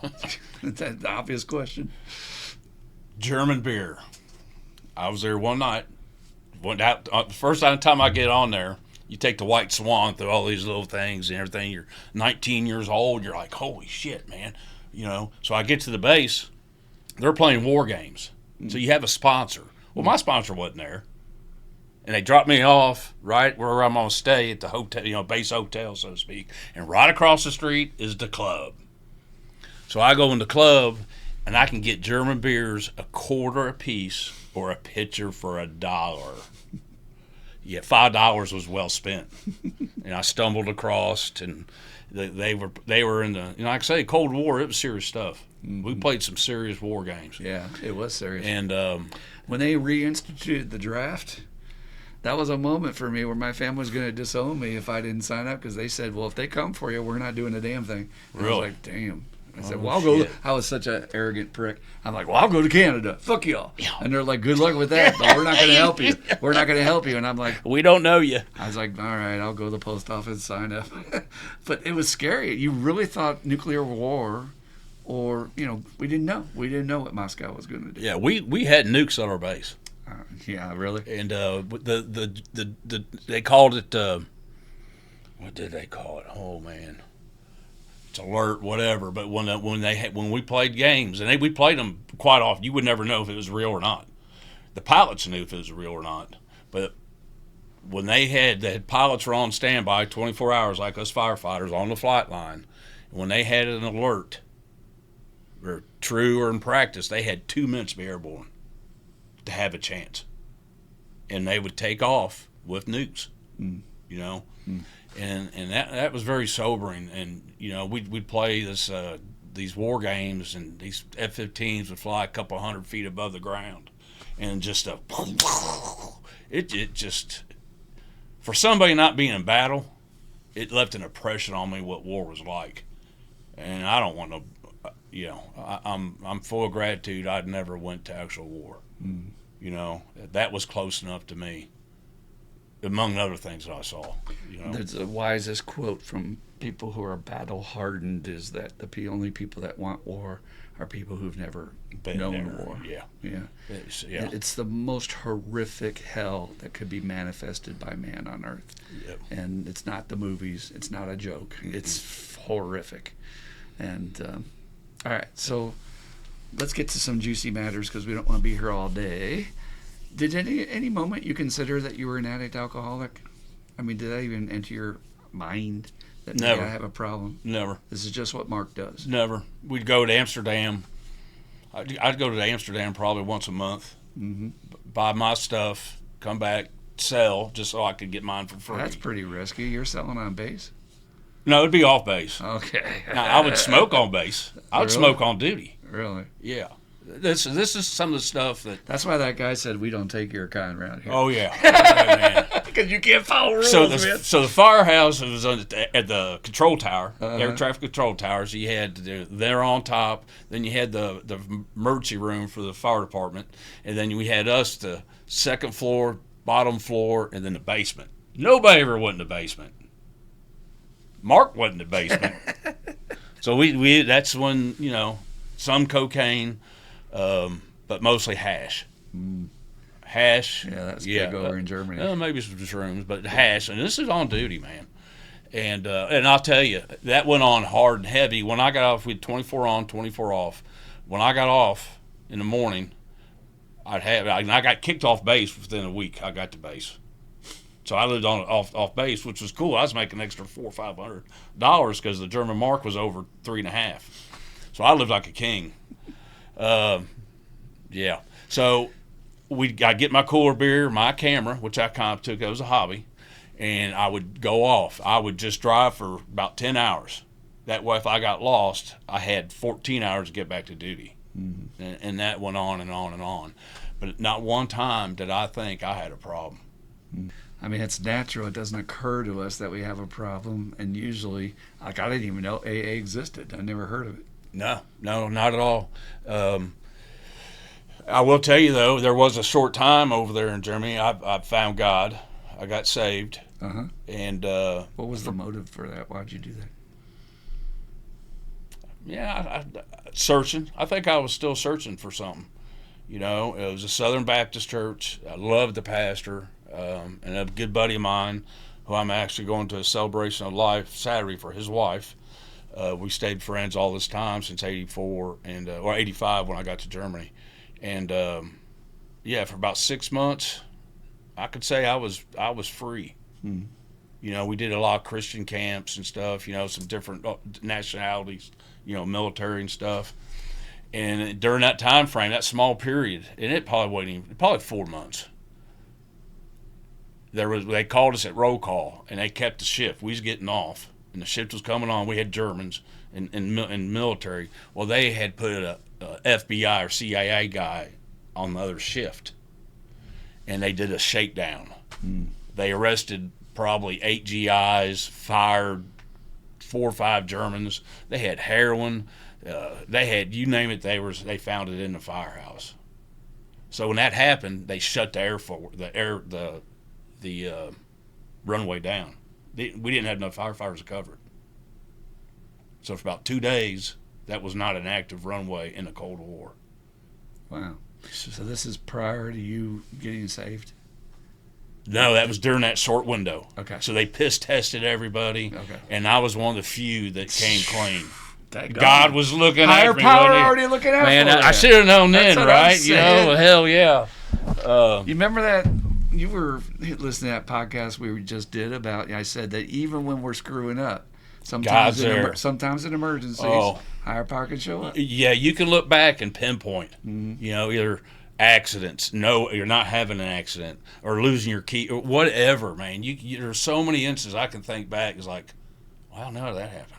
That's the obvious question. German beer. I was there one night. Went out the first time I get on there. You take the White Swan through all these little things and everything. You're 19 years old. You're like, holy shit, man. So I get to the base. They're playing war games. So you have a sponsor. Well, my sponsor wasn't there. And they dropped me off right where I'm going to stay at the hotel, base hotel, so to speak. And right across the street is the club. So I go in the club, and I can get German beers $0.25 a piece or a pitcher for $1. Yeah, $5 was well spent. And I stumbled across, and they were in the, like I say, Cold War. It was serious stuff. Mm-hmm. We played some serious war games. Yeah, it was serious. And when they reinstituted the draft, that was a moment for me where my family was going to disown me if I didn't sign up, because they said, well, if they come for you, we're not doing a damn thing. And really? I was like, damn. I said, well, I'll go. I was such an arrogant prick. I'm like, well, I'll go to Canada. Fuck y'all. And they're like, good luck with that, but we're not going to help you. We're not going to help you. And I'm like, we don't know you. I was like, all right, I'll go to the post office, sign up. But it was scary. You really thought nuclear war, or, we didn't know. We didn't know what Moscow was going to do. Yeah, we had nukes at our base. Yeah, really? And they called it, what did they call it? Oh, man. It's alert, whatever. But when we played games, and we played them quite often, you would never know if it was real or not. The pilots knew if it was real or not. But when they had pilots were on standby 24 hours, like us firefighters on the flight line, when they had an alert, or true or in practice, they had 2 minutes to be airborne to have a chance, and they would take off with nukes. And that was very sobering. And we'd play these war games, and these F-15s would fly a couple hundred feet above the ground, and just it just, for somebody not being in battle, it left an impression on me what war was like. And I don't want to, I'm full of gratitude I'd never went to actual war. That was close enough to me, among other things that I saw. There's the wisest quote from people who are battle hardened is that the only people that want war are people who've never known war. Yeah. It's the most horrific hell that could be manifested by man on earth. Yep. And it's not the movies. It's not a joke. Mm-hmm. It's horrific. And all right, so let's get to some juicy matters, because we don't want to be here all day. Did any moment you consider that you were an addict alcoholic? I mean, did that even enter your mind that maybe Never. I have a problem? Never. This is just what Mark does. Never. We'd go to Amsterdam. I'd go to Amsterdam probably once a month, buy my stuff, come back, sell, just so I could get mine for free. That's pretty risky. You're selling on base? No, it'd be off base. Okay. Now, I would smoke on base. I would Really? smoke on duty. Really? Yeah. This is some of the stuff that. That's why that guy said we don't take your kind around here. Oh yeah, man. Because you can't follow rules. So the firehouse was at the control tower, air traffic control tower. So you had they're on top. Then you had the emergency room for the fire department, and then we had us the second floor, bottom floor, and then the basement. Nobody ever went in the basement. Mark went in the basement. So we that's when some cocaine, but mostly hash. Hash. Yeah, that's big over in Germany. Maybe some shrooms, but hash. And this is on duty, man. And I'll tell you, that went on hard and heavy. When I got off, we had 24 on, 24 off. When I got off in the morning, I got kicked off base within a week. I got to base. So I lived off base, which was cool. I was making an extra $400 or $500 because the German mark was over 3.5. So I lived like a king. Yeah. So I get my cooler beer, my camera, which I kind of took as a hobby, and I would go off. I would just drive for about 10 hours. That way, if I got lost, I had 14 hours to get back to duty. Mm-hmm. And that went on and on and on. But not one time did I think I had a problem. I mean, it's natural. It doesn't occur to us that we have a problem. And usually, I didn't even know AA existed. I never heard of it. No, not at all. I will tell you, though, there was a short time over there in Germany. I found God. I got saved. Uh-huh. And what was the motive for that? Why'd you do that? Yeah, searching. I think I was still searching for something. It was a Southern Baptist church. I loved the pastor. And a good buddy of mine, who I'm actually going to a celebration of life Saturday for his wife. We stayed friends all this time since '84 or '85 when I got to Germany. And for about 6 months, I could say I was free. We did a lot of Christian camps and stuff. Some different nationalities, military and stuff. And during that time frame, that small period, and it probably wasn't probably 4 months. They called us at roll call, and they kept the shift. We was getting off, and the shift was coming on. We had Germans in military. Well, they had put a FBI or CIA guy on the other shift, and they did a shakedown. They arrested probably 8 GIs, fired 4 or 5 Germans. They had heroin. They had, you name it, they found it in the firehouse. So when that happened, they shut the runway down. We didn't have enough firefighters to cover it. So for about 2 days, that was not an active runway in the Cold War. Wow. So this is prior to you getting saved? No, that was during that short window. Okay. So they piss tested everybody, and I was one of the few that came clean. God was looking higher at me. Higher power already looking out man, for you. I should have known then, right? Hell yeah. You remember that? You were listening to that podcast we just did about, I said that even when we're screwing up, sometimes in emergencies, higher power can show up. Yeah, you can look back and pinpoint, either accidents, you're not having an accident, or losing your key, or whatever, man. There's so many instances I can think back. It's like, wow, how did that happen?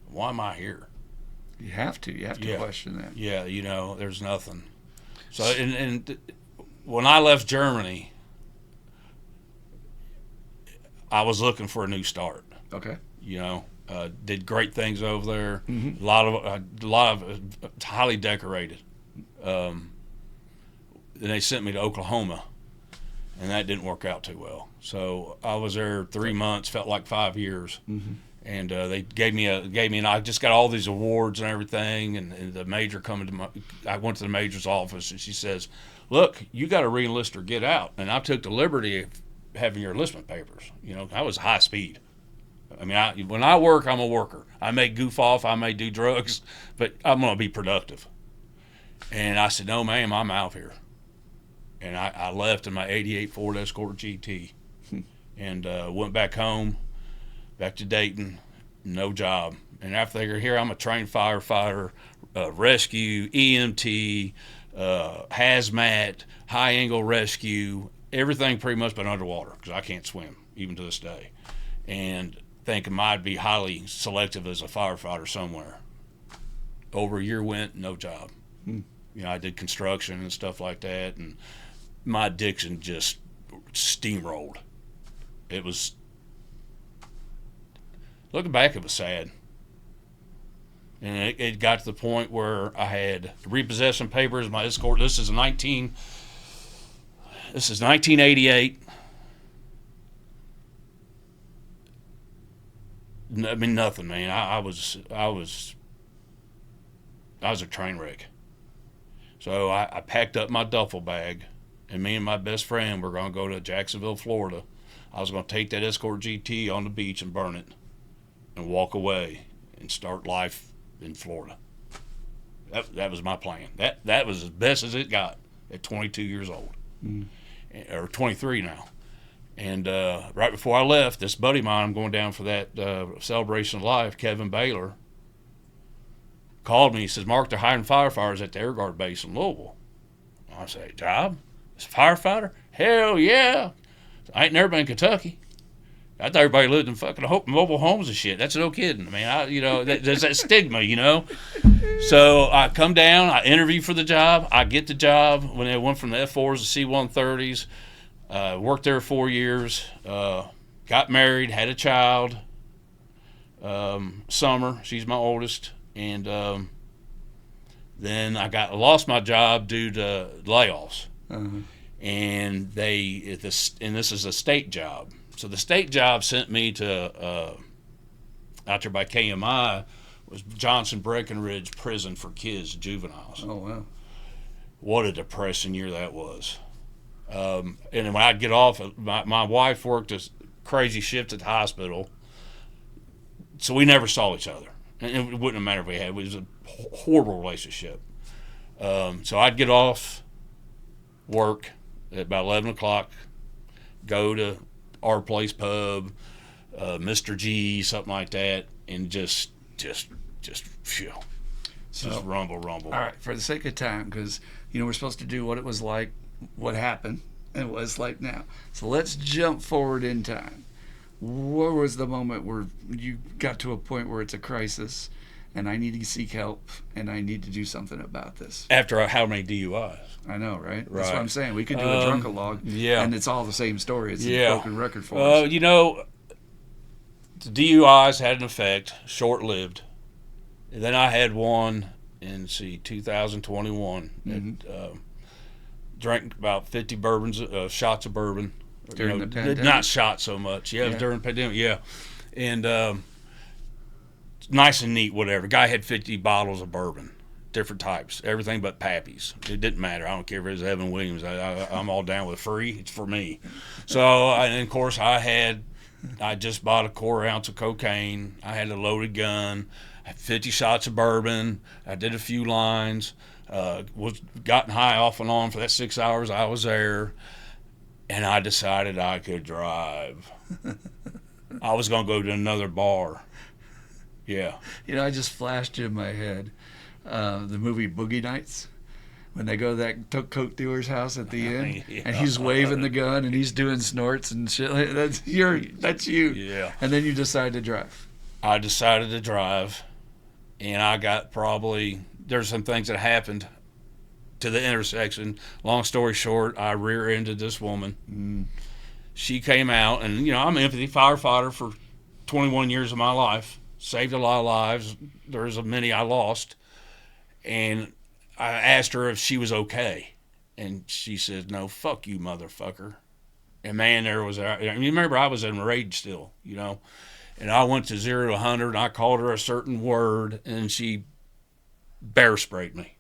Why am I here? You have to question that. Yeah, there's nothing. So, and when I left Germany, I was looking for a new start. Okay. Did great things over there. Mm-hmm. A lot of highly decorated. Then they sent me to Oklahoma, and that didn't work out too well. So I was there 3 months, felt like 5 years. Mm-hmm. And they gave me, and I just got all these awards and everything. And the major I went to the major's office, and she says, "Look, you got to re-enlist or get out." And I took the liberty of having your enlistment papers. I was high speed. I mean, when I work, I'm a worker. I may goof off, I may do drugs, but I'm going to be productive. And I said, "No, ma'am, I'm out of here." And I left in my '88 Ford Escort GT and went back home. Back to Dayton, no job. And after they were here, I'm a trained firefighter, rescue, EMT, hazmat, high-angle rescue, everything pretty much been underwater because I can't swim, even to this day. And thinking I'd be highly selective as a firefighter somewhere. Over a year went, no job. I did construction and stuff like that, and my addiction just steamrolled. It was, looking back, it was sad. And it got to the point where I had repossession papers. My escort. This is 1988. I mean, nothing, man. I was a train wreck. So I packed up my duffel bag, and me and my best friend were going to go to Jacksonville, Florida. I was going to take that Escort GT on the beach and burn it and walk away and start life in Florida. That was my plan. That was as best as it got at 22 years old, or 23 now. And right before I left, this buddy of mine, I'm going down for that celebration of life, Kevin Baylor, called me. He says, Mark, they're hiring firefighters at the Air Guard base in Louisville. I say, job? As a firefighter? Hell yeah. I ain't never been in Kentucky. I thought everybody lived in fucking mobile homes and shit. That's no kidding. I mean, there's that stigma, So I come down, I interview for the job. I get the job when they went from the F4s to C-130s. Worked there 4 years. Got married, had a child. Summer, she's my oldest. And then I lost my job due to layoffs. Uh-huh. And this is a state job. So the state job sent me to out there by KMI was Johnson Breckenridge Prison for Kids, juveniles. Oh wow! What a depressing year that was. And then when I'd get off, my wife worked a crazy shift at the hospital, so we never saw each other. And it wouldn't have mattered if we had. It was a horrible relationship. So I'd get off work at about 11 o'clock, go to our place pub, Mr. G, something like that, and just rumble. All right, for the sake of time, because we're supposed to do what it was like, what happened, and what it's like now. So let's jump forward in time. Where was the moment where you got to a point where it's a crisis, and I need to seek help, and I need to do something about this? After how many DUIs? I know, right? That's what I'm saying. We could do a drunk-a-log, and it's all the same story. It's a broken record for us. The DUIs had an effect, short-lived. And then I had one in, 2021. Mm-hmm. Drank about 50 shots of bourbon. During the pandemic? Not shots so much. Yeah, it was during the pandemic, yeah. And nice and neat, whatever. Guy had 50 bottles of bourbon. Different types, everything but Pappy's. It didn't matter. I don't care if it was Evan Williams. I'm all down with free. It's for me. So, and of course, I just bought a quarter ounce of cocaine. I had a loaded gun. I had 50 shots of bourbon. I did a few lines. Was gotten high off and on for that 6 hours I was there, and I decided I could drive. I was going to go to another bar. Yeah. I just flashed in my head the movie Boogie Nights, when they go to that coke dealer's house at the end, and he's waving the gun and he's doing snorts and shit. That's you. Yeah. And then you decide to drive. I decided to drive, and I got there's some things that happened to the intersection. Long story short, I rear-ended this woman. Mm. She came out, and I'm an empathy firefighter for 21 years of my life. Saved a lot of lives. There's many I lost. And I asked her if she was okay. And she said, no, fuck you, motherfucker. And man, remember I was in rage still, And I went to 0 to 100, and I called her a certain word, and she bear sprayed me.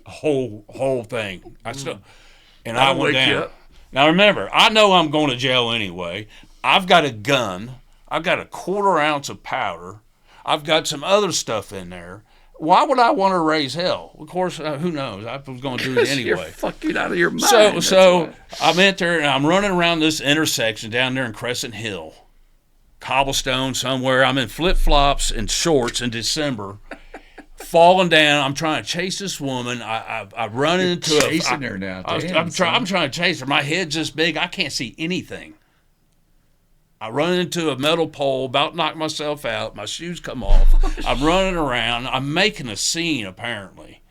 A whole thing. And I went down. Now remember, I know I'm going to jail anyway. I've got a gun. I've got a quarter ounce of powder. I've got some other stuff in there. Why would I want to raise hell? Of course, who knows? I was going to do it anyway. You're fucking out of your mind. So I'm in there, and I'm running around this intersection down there in Crescent Hill. Cobblestone somewhere. I'm in flip-flops and shorts in December. Falling down. I'm trying to chase this woman. I run into chasing her now. I'm trying to chase her. My head's this big. I can't see anything. I run into a metal pole, about to knock myself out. My shoes come off. I'm running around. I'm making a scene, apparently.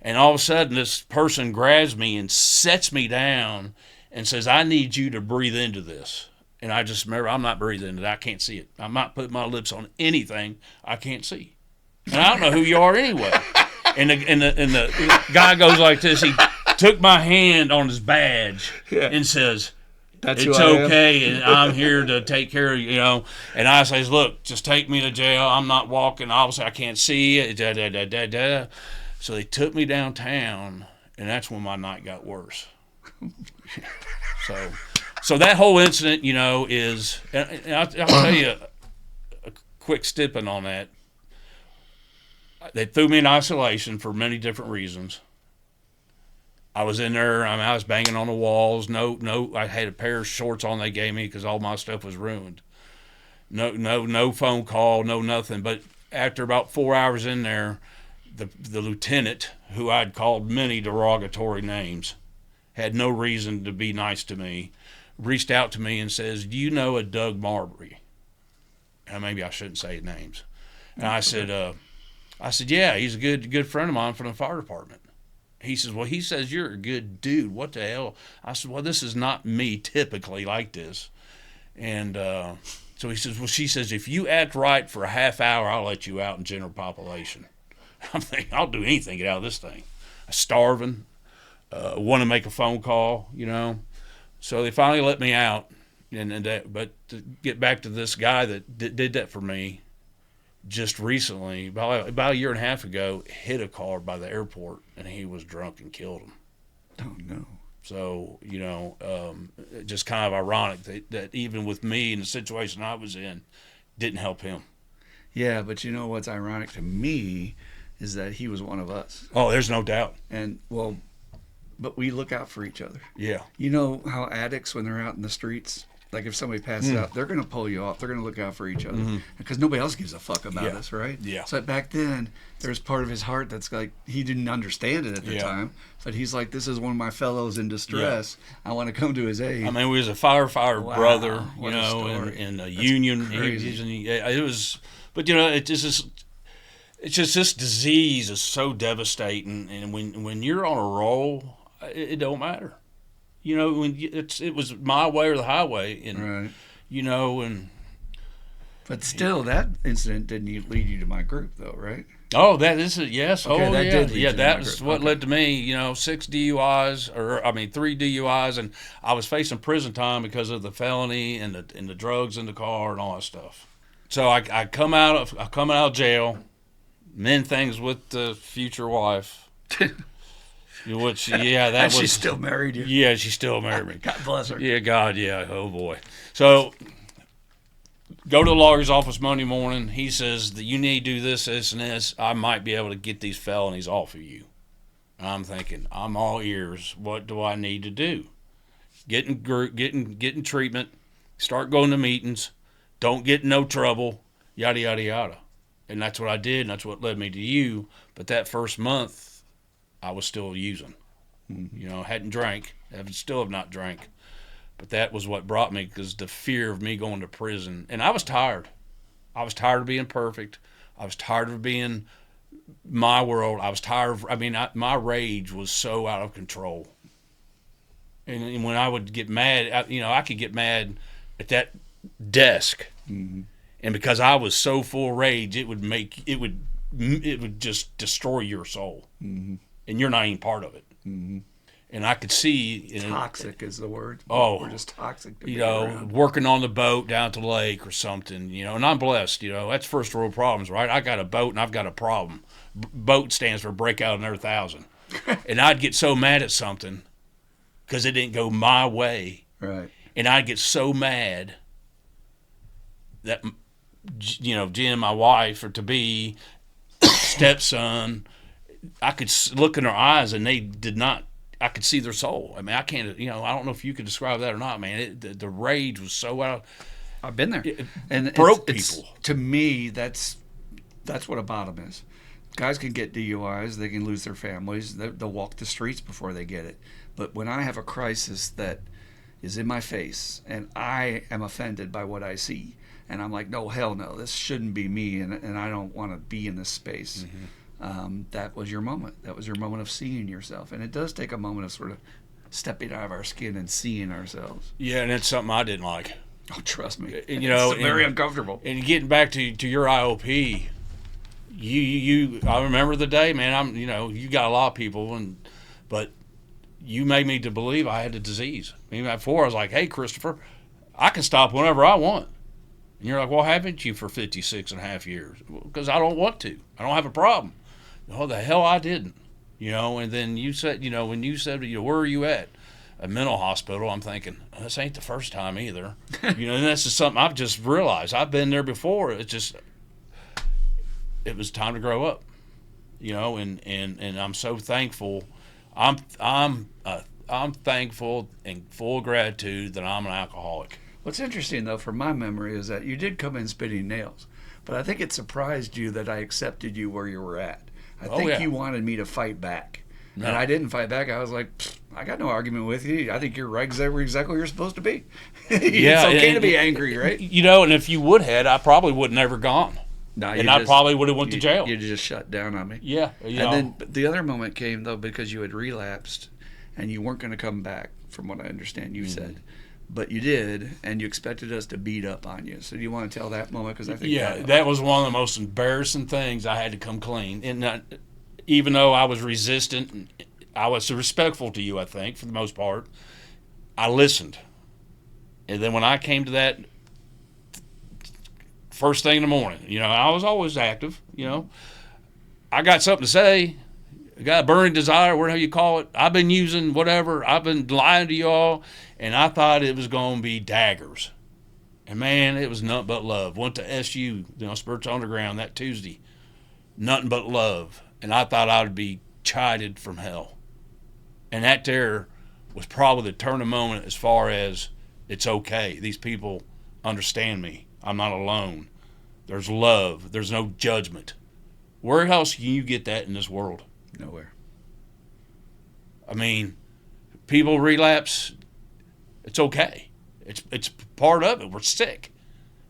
And all of a sudden, this person grabs me and sets me down and says, I need you to breathe into this. And I just remember, I'm not breathing into it. I can't see it. I'm not putting my lips on anything I can't see. And I don't know who you are anyway. And the guy goes like this. He took my hand on his badge and says, That's it's okay, and I'm here to take care of you, And I says, look, just take me to jail. I'm not walking. Obviously, I can't see. So they took me downtown, and that's when my night got worse. So that whole incident, is, and I'll tell you a quick stipping on that. They threw me in isolation for many different reasons. I was in there. I was banging on the walls. No. I had a pair of shorts on they gave me because all my stuff was ruined. No phone call, no nothing. But after about 4 hours in there, the lieutenant, who I'd called many derogatory names, had no reason to be nice to me, reached out to me and says, "Do you know a Doug Marbury?" And maybe I shouldn't say names. And I said, yeah, he's a good friend of mine from the fire department. He says, well, he says you're a good dude. What the hell? I said, well, this is not me typically like this. And so he says, well, she says, if you act right for a half hour, I'll let you out in general population. I'm thinking, I'll do anything to get out of this thing. I'm starving, want to make a phone call, So they finally let me out. But to get back to this guy that did that for me, just recently, about a year and a half ago, hit a car by the airport, and he was drunk and killed him. Oh, no. So, just kind of ironic that even with me in the situation I was in, didn't help him. Yeah, but what's ironic to me is that he was one of us. Oh, there's no doubt. And, but we look out for each other. Yeah. You know how addicts, when they're out in the streets, like if somebody passes out, they're going to pull you off. They're going to look out for each other because nobody else gives a fuck about us, right? Yeah. So back then, there's part of his heart that's like, he didn't understand it at the time, but he's like, this is one of my fellows in distress. I want to come to his aid. I mean, we was a firefighter brother, what a story. in a union. It was, but it's just this disease is so devastating, and when you're on a roll, it don't matter. It was my way or the highway, and right. But still, that incident didn't lead you to my group, though, right? Oh, this is yes. Okay, oh, that yeah, did lead you to that my was group. what Okay. led to me. 6 DUIs, 3 DUIs, and I was facing prison time because of the felony and the drugs in the car and all that stuff. So I come out of jail, mend things with the future wife. Which, that And was. she's still married you. Yeah, she still married me. God bless her. Yeah, God, yeah. Oh, boy. So, go to the lawyer's office Monday morning. He says that you need to do this, this, and this. I might be able to get these felonies off of you. And I'm thinking, I'm all ears. What do I need to do? Getting treatment. Start going to meetings. Don't get in no trouble. Yada, yada, yada. And that's what I did, and that's what led me to you. But that first month, I was still using. Hadn't drank. Still have not drank. But that was what brought me, because the fear of me going to prison. And I was tired. I was tired of being perfect. I was tired of being my world. I was tired of, my rage was so out of control. And when I would get mad, I could get mad at that desk. Mm-hmm. And because I was so full of rage, it would just destroy your soul. Mm-hmm. And you're not even part of it. Mm-hmm. And I could see... Toxic is the word. Oh. We're just toxic to be around. Working on the boat down to the lake or something, and I'm blessed, that's first world problems, right? I got a boat and I've got a problem. Boat stands for break out another 1,000. And I'd get so mad at something because it didn't go my way. Right. And I'd get so mad that, Jen, my wife, or to-be, stepson... I could look in their eyes, and they did not. I could see their soul. I can't. I don't know if you could describe that or not, man. The rage was so out. I've been there, and it broke people. To me, that's what a bottom is. Guys can get DUIs. They can lose their families. They'll walk the streets before they get it. But when I have a crisis that is in my face, and I am offended by what I see, and I'm like, no, hell no, this shouldn't be me, and I don't want to be in this space. Mm-hmm. that was your moment. That was your moment of seeing yourself. And it does take a moment of sort of stepping out of our skin and seeing ourselves. Yeah, and it's something I didn't like. Oh, trust me. You know, it's very uncomfortable. And getting back to your IOP, I remember the day, man. You got a lot of people, but you made me to believe I had the disease. I mean, before I was like, hey, Christopher, I can stop whenever I want. And you're like, well, haven't you for 56 and a half years? Because I don't want to. I don't have a problem. Oh, the hell I didn't. And then you said, when you said, where are you at? A mental hospital, I'm thinking, this ain't the first time either. And that's just something I've just realized. I've been there before. It was time to grow up. And I'm so thankful. I'm thankful and full of gratitude that I'm an alcoholic. What's interesting, though, from my memory, is that you did come in spitting nails. But I think it surprised you that I accepted you where you were at. I think you wanted me to fight back. No. And I didn't fight back. I was like, I got no argument with you. I think you're right exactly where you're supposed to be. It's okay to be angry, right? And if you would have, I probably would have never gone. No, I probably would have went to jail. You just shut down on me. Yeah. Then the other moment came, though, because you had relapsed and you weren't going to come back, from what I understand you said. But you did, and you expected us to beat up on you. So do you want to tell that moment? Because I think that was one of the most embarrassing things. I had to come clean. And even though I was resistant, I was respectful to you, I think, for the most part. I listened. And then when I came to that first thing in the morning, I was always active, I got something to say. I got a burning desire, whatever you call it. I've been using whatever. I've been lying to y'all, and I thought it was going to be daggers. And, man, it was nothing but love. Went to SU, Spiritual Underground, that Tuesday. Nothing but love. And I thought I would be chided from hell. And that there was probably the turning moment as far as it's okay. These people understand me. I'm not alone. There's love. There's no judgment. Where else can you get that in this world? Nowhere. I mean, people relapse. It's okay. It's part of it. We're sick,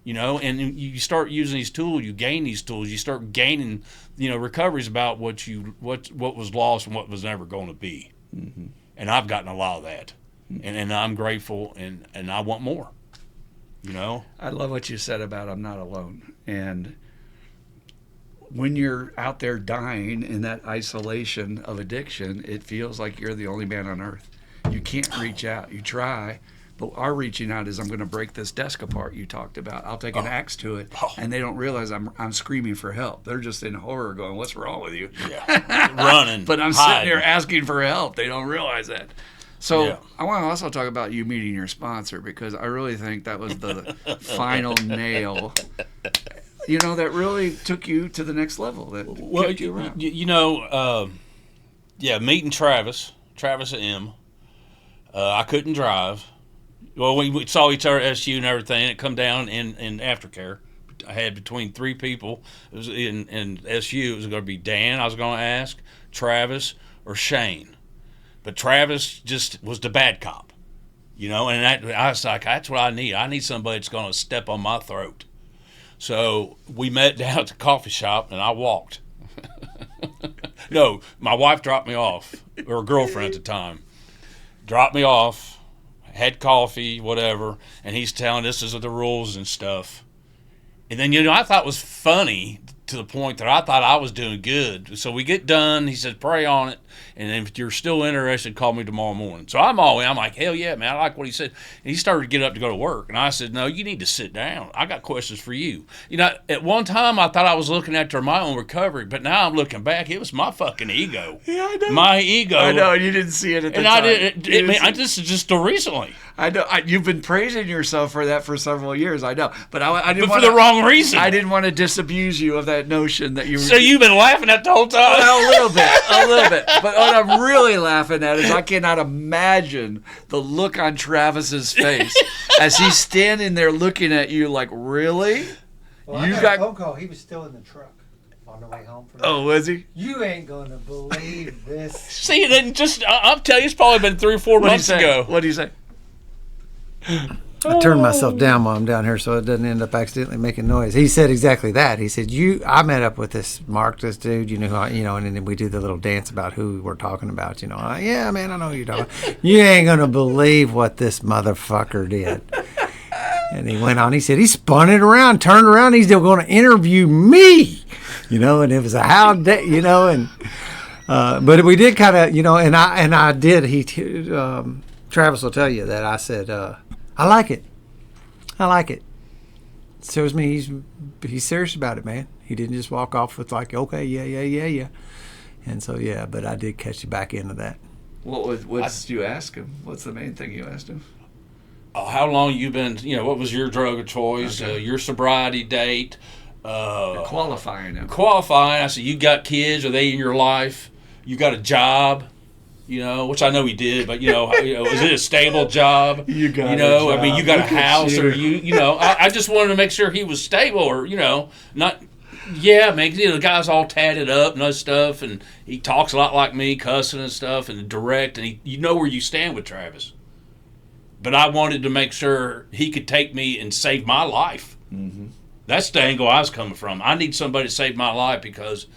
and you start using these tools. You gain these tools. You start gaining, recoveries about what was lost and what was never going to be. Mm-hmm. And I've gotten a lot of that, and I'm grateful, and I want more. I love what you said about I'm not alone, and when you're out there dying in that isolation of addiction, it feels like you're the only man on earth. You can't reach out. You try, but our reaching out is I'm going to break this desk apart you talked about. I'll take an axe to it, and they don't realize I'm screaming for help. They're just in horror going, what's wrong with you? Yeah, running. But I'm hiding. sitting there asking for help. They don't realize that. So I want to also talk about you meeting your sponsor, because I really think that was the final nail. That really took you to the next level. That kept you around. Meeting Travis M. I couldn't drive. Well, we saw each other at SU and everything. It come down in aftercare. I had between three people. It was in SU. It was going to be Dan. I was going to ask Travis or Shane, but Travis just was the bad cop. And I was like, that's what I need. I need somebody that's going to step on my throat. So we met down at the coffee shop, and I walked. No, my wife dropped me off, or girlfriend at the time. Dropped me off, had coffee, whatever, and he's telling this is the rules and stuff. And then, I thought it was funny to the point that I thought I was doing good. So we get done. He says, pray on it. And if you're still interested, call me tomorrow morning. So I'm all in. I'm like, hell yeah, man. I like what he said. And he started to get up to go to work. And I said, no, you need to sit down. I got questions for you. At one time, I thought I was looking after my own recovery. But now I'm looking back. It was my fucking ego. Yeah, I know. My ego. I know. And you didn't see it at the time. This is just recently. I know. You've been praising yourself for that for several years. I know. But I didn't for the wrong reason. I didn't want to disabuse you of that notion that you were. So you've been laughing at the whole time? Well, a little bit. But what I'm really laughing at is I cannot imagine the look on Travis's face as he's standing there looking at you like, really? Well, I got a phone call. He was still in the truck on the way home from. Oh, was he? You ain't gonna believe this. See, then I'm telling you, it's probably been 3 or 4 months ago. What do you say? I turned myself down while I'm down here so it doesn't end up accidentally making noise. He said exactly that. He said, I met up with this Mark, this dude, and then we do the little dance about who we're talking about, yeah, man, I know who you're talking about. You ain't going to believe what this motherfucker did. And he went on, he said, he spun it around, turned around, he's still going to interview me, and it was a how day, but we did kind of, and I did, Travis will tell you that I said, I like it. It shows me he's serious about it, man. He didn't just walk off with like, okay, yeah. And so, yeah, but I did catch you back into that. What did you ask him? What's the main thing you asked him? How long you been, what was your drug of choice, Okay. your sobriety date. Qualifying him. I said, you got kids? Are they in your life? You got a job? Which I know he did, but is it a stable job? You got a job. I mean, you got a house, or I just wanted to make sure he was stable, or not. Yeah, man. The guy's all tatted up and other stuff, and he talks a lot like me, cussing and stuff, and direct, and you know where you stand with Travis. But I wanted to make sure he could take me and save my life. Mm-hmm. That's the angle I was coming from. I need somebody to save my life because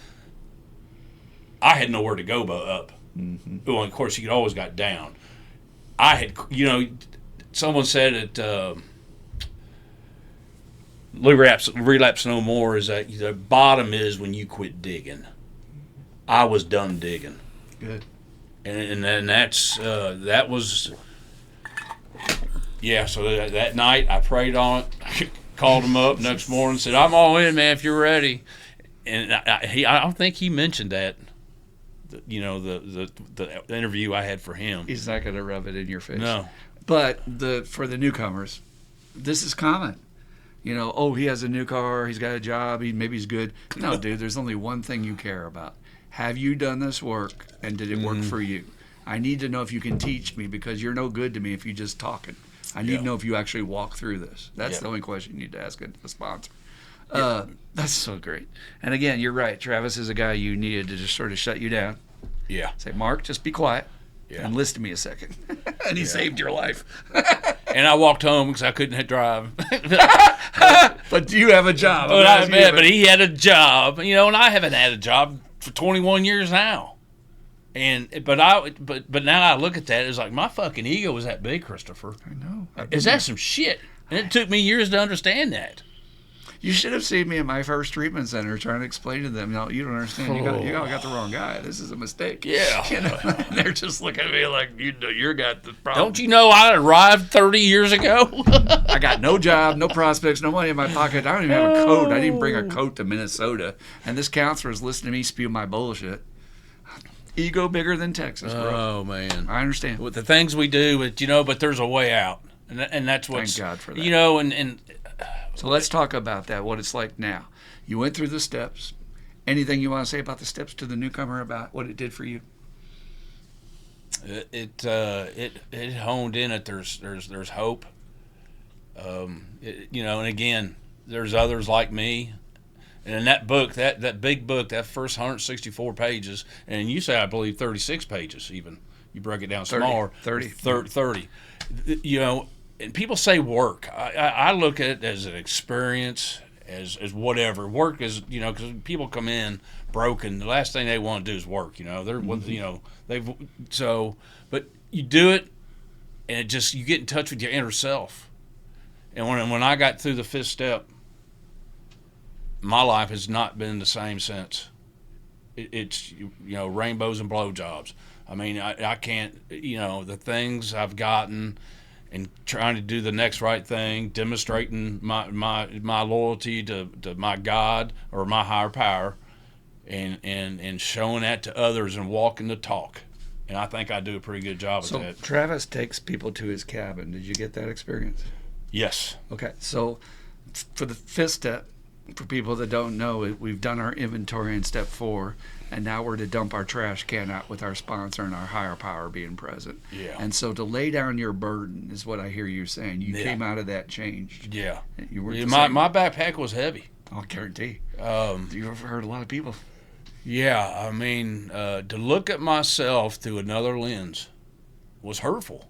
I had nowhere to go but up. Mm-hmm. Well, of course, you could always got down. I had, someone said it, relapse no more is that the bottom is when you quit digging. I was done digging. Good. And that's, that was, yeah, so that night I prayed on it, called him up next morning, said, I'm all in, man, if you're ready. And I don't think he mentioned that. The interview I had for him. He's not going to rub it in your face. No. But for the newcomers, this is common. He has a new car, he's got a job, maybe he's good. No, dude, there's only one thing you care about. Have you done this work, and did it work for you? I need to know if you can teach me, because you're no good to me if you're just talking. I need to know if you actually walk through this. That's the only question you need to ask a sponsor. That's so great. And again, you're right. Travis is a guy you needed to just sort of shut you down. Yeah. Say, Mark, just be quiet and listen to me a second. And he saved your life. And I walked home because I couldn't drive. But do you have a job? But he had a job, and I haven't had a job for 21 years now. But now I look at that, it's like my fucking ego was that big, Christopher. I know. Is that some shit? And it took me years to understand that. You should have seen me in my first treatment center trying to explain to them, no, you don't understand. You got the wrong guy. This is a mistake. Yeah. And they're just looking at me like, you got the problem. Don't you know I arrived 30 years ago? I got no job, no prospects, no money in my pocket. I don't even have a coat. I didn't bring a coat to Minnesota. And this counselor is listening to me spew my bullshit. Ego bigger than Texas, bro. Oh, man. I understand. With the things we do, but there's a way out. And that's what's... Thank God for that. And so let's talk about that, what it's like now. You went through the steps. Anything you want to say about the steps to the newcomer about what it did for you? It honed in that there's hope. And again, there's others like me. And in that book, that big book, that first 164 pages, and you say I believe 36 pages even. You break it down smaller. 30. And people say work. I look at it as an experience, as whatever. Work is, because people come in broken. The last thing they want to do is work. But you do it, and you get in touch with your inner self. And when I got through the fifth step, my life has not been the same since. It's rainbows and blowjobs. I mean, I can't, the things I've gotten. And trying to do the next right thing, demonstrating my loyalty to my God or my higher power, and showing that to others and walking the talk. And I think I do a pretty good job of that. So Travis takes people to his cabin. Did you get that experience? Yes. Okay. So for the fifth step, for people that don't know, we've done our inventory in step 4, and now we're to dump our trash can out with our sponsor and our higher power being present. Yeah. And so to lay down your burden is what I hear you saying. You came out of that changed. Yeah. You were my backpack was heavy. I'll guarantee. You've heard a lot of people. Yeah. I mean, to look at myself through another lens was hurtful.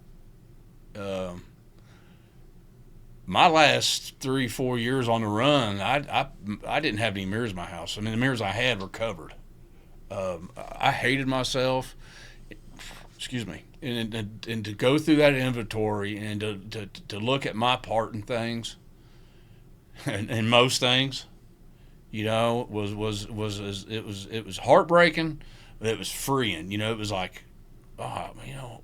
my last 3-4 years on the run, I didn't have any mirrors in my house. I mean, the mirrors I had were covered. I hated myself. Excuse me. And to go through that inventory and to look at my part in things, and most things, you know, it was heartbreaking, but it was freeing. You know, it was like, oh, you know,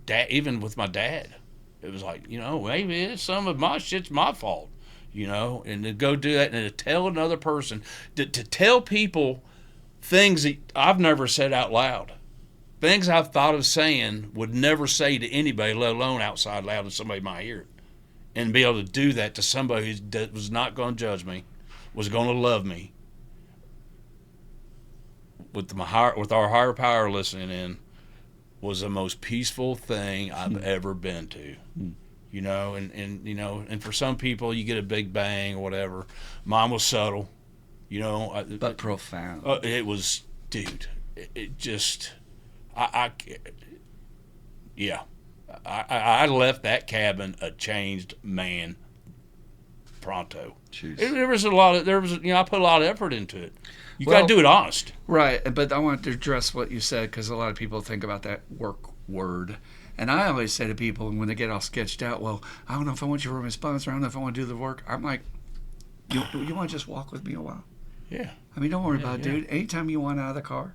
dad, even with my dad, it was like, you know, maybe some of my shit's my fault, you know, and to go do that and to tell another person, to tell people things that I've never said out loud, things I've thought of saying would never say to anybody, let alone outside loud and somebody might hear it, and be able to do that to somebody that was not going to judge me, was going to love me, with our higher power listening in, was the most peaceful thing I've ever been to. You know, and you know, and for some people you get a big bang or whatever. Mine was subtle, you know, but profound. It was, dude. It just, yeah. I left that cabin a changed man. Pronto. There was, you know, I put a lot of effort into it. You got to do it honest. Right, but I want to address what you said, because a lot of people think about that work word. And I always say to people when they get all sketched out, well, I don't know if I want you for my sponsor. I don't know if I want to do the work. I'm like, you want to just walk with me a while? Yeah. I mean, don't worry about it, dude. Anytime you want out of the car,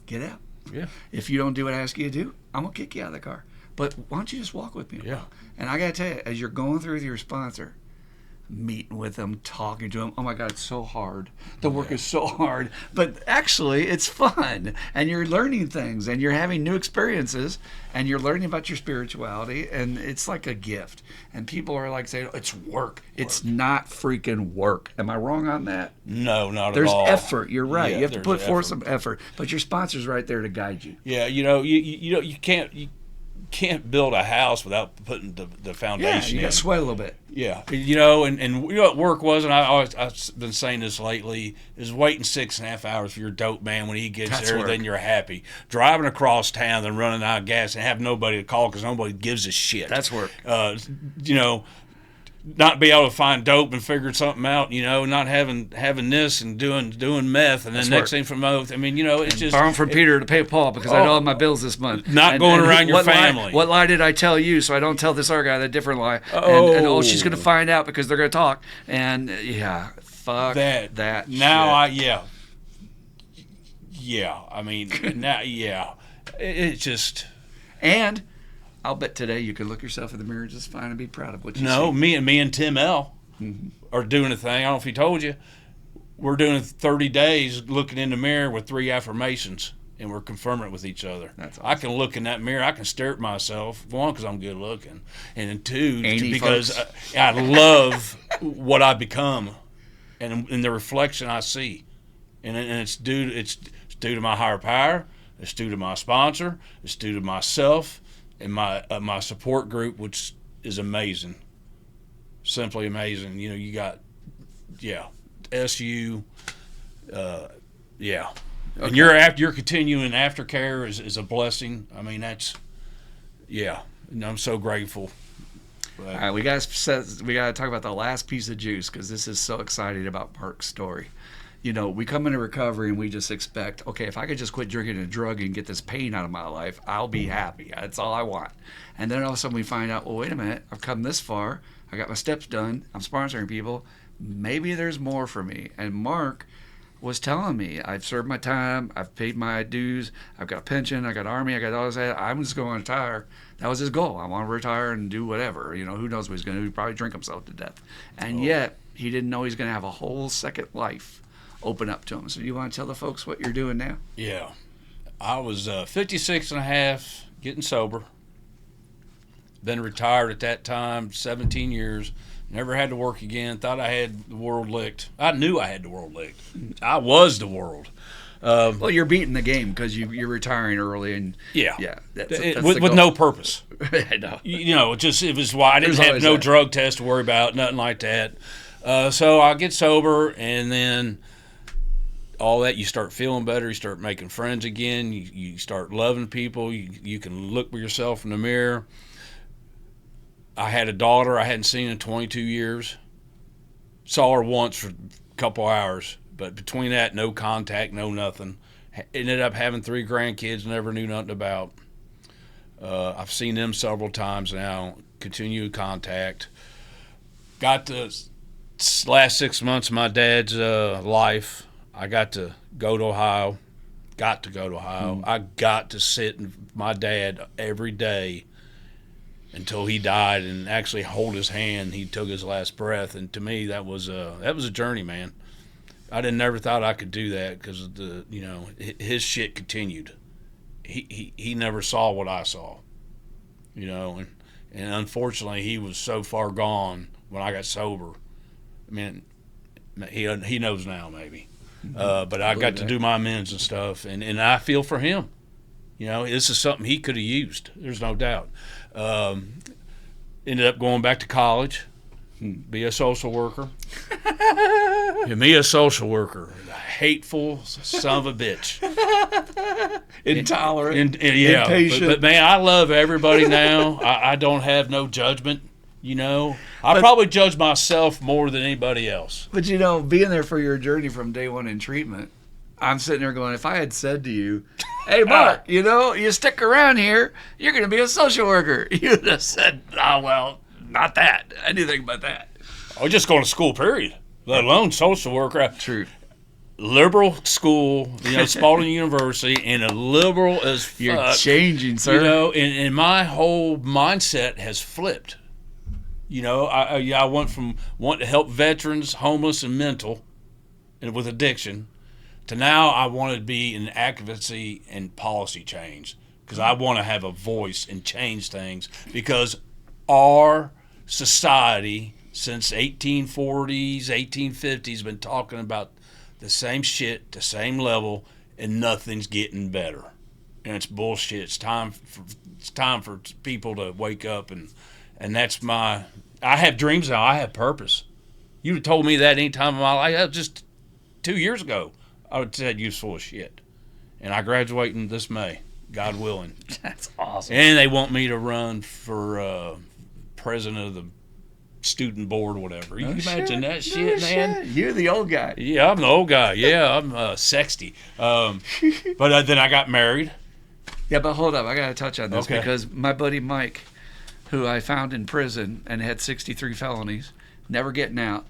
get out. Yeah. If you don't do what I ask you to do, I'm going to kick you out of the car. But why don't you just walk with me a while? And I got to tell you, as you're going through with your sponsor, meeting with them, talking to them. Oh my God, it's so hard. The work is so hard, but actually it's fun, and you're learning things, and you're having new experiences, and you're learning about your spirituality, and it's like a gift. And people are like saying, it's work. It's not freaking work. Am I wrong on that? No, not There's at all. There's effort. You're right. Yeah, you have to put forth effort. some effort, but your sponsor's right there to guide you. Yeah, you know, you can't build a house without putting the foundation you got to sweat a little bit. Yeah, you know, and you know what work was, and I've been saying this lately, is waiting 6.5 hours for your dope man when he gets there, then you're happy. Driving across town, then running out of gas and have nobody to call because nobody gives a shit. That's work. You know, not be able to find dope and figure something out, you know, not having this and doing meth, and then That's next work. thing from both. I mean, you know, it's just borrowing from Peter to pay Paul because I don't have my bills this month. Not going around your family. What lie did I tell you so I don't tell this other guy that different lie? And she's going to find out because they're going to talk. And yeah, fuck that now shit. I mean, now, it's just. And I'll bet today you could look yourself in the mirror just fine and be proud of what you see. No, me and Tim L are doing a thing. I don't know if he told you. We're doing 30 days looking in the mirror with 3 affirmations, and we're confirming it with each other. That's awesome. I can look in that mirror. I can stare at myself. 1, because I'm good looking, and then 2, because I love what I become, and the reflection I see, and it's due to my higher power. It's due to my sponsor. It's due to myself. And my support group, which is amazing, simply amazing. You know, you got, SU, Okay. And your continuing aftercare is a blessing. I mean, that's, and I'm so grateful. All right, we got to talk about the last piece of juice because this is so exciting about Mark's story. You know, we come into recovery and we just expect, okay, if I could just quit drinking and drugging and get this pain out of my life, I'll be happy. That's all I want. And then all of a sudden we find out, well, wait a minute, I've come this far. I got my steps done. I'm sponsoring people. Maybe there's more for me. And Mark was telling me, I've served my time. I've paid my dues. I've got a pension. I got Army. I got all this. I'm just going to retire. That was his goal. I want to retire and do whatever. You know, who knows what he's going to do. He'd probably drink himself to death. And yet he didn't know he's going to have a whole second life open up to him. So you want to tell the folks what you're doing now? Yeah. I was 56 and a half, getting sober. Been retired at that time, 17 years. Never had to work again. Thought I had the world licked. I knew I had the world licked. I was the world. Well, you're beating the game because you're retiring early. And that's with no purpose. I know. You know, it was why I didn't have no drug test to worry about, nothing like that. So I get sober, and then all that, you start feeling better, you start making friends again, you start loving people, you can look at yourself in the mirror. I had a daughter I hadn't seen in 22 years. Saw her once for a couple hours, but between that, no contact, no nothing. Ended up having 3 grandkids, never knew nothing about. I've seen them several times now, continued contact. Got the last 6 months of my dad's life, I got to go to Ohio. I got to sit with my dad every day until he died and actually hold his hand. He took his last breath, and to me that was a journey, man. I never thought I could do that because his shit continued. He never saw what I saw, and unfortunately he was so far gone when I got sober. I mean, he knows now maybe, but I got to do my amends and stuff, and I feel for him. This is something he could have used. There's no doubt. Ended up going back to college, be a social worker. Me a social worker, a hateful son of a bitch. Intolerant, yeah, impatient. But man, I love everybody now. I don't have no judgment. I probably judge myself more than anybody else. But being there for your journey from day one in treatment, I'm sitting there going, if I had said to you, hey, Mark, you stick around here, you're going to be a social worker. You'd have said, oh, well, not that. Anything but that. I was just going to school, period, let alone social worker. True. Liberal school, Spalding University, and a liberal as fuck. You're changing, sir. And my whole mindset has flipped. I went from wanting to help veterans, homeless, and mental, and with addiction, to now I want to be in advocacy and policy change because I want to have a voice and change things because our society since 1840s, 1850s been talking about the same shit, the same level, and nothing's getting better. And it's bullshit. It's time for people to wake up, and that's I have dreams now. I have purpose. You would have told me that any time in my life, just 2 years ago, I would have said you was full of shit. And I graduate in this May, God willing. That's awesome. And they want me to run for president of the student board or whatever. You can imagine that shit, man? You're the old guy. Yeah, I'm the old guy. Yeah, I'm 60. But then I got married. Yeah, but hold up. I got to touch on this Okay. because my buddy Mike, who I found in prison and had 63 felonies, never getting out,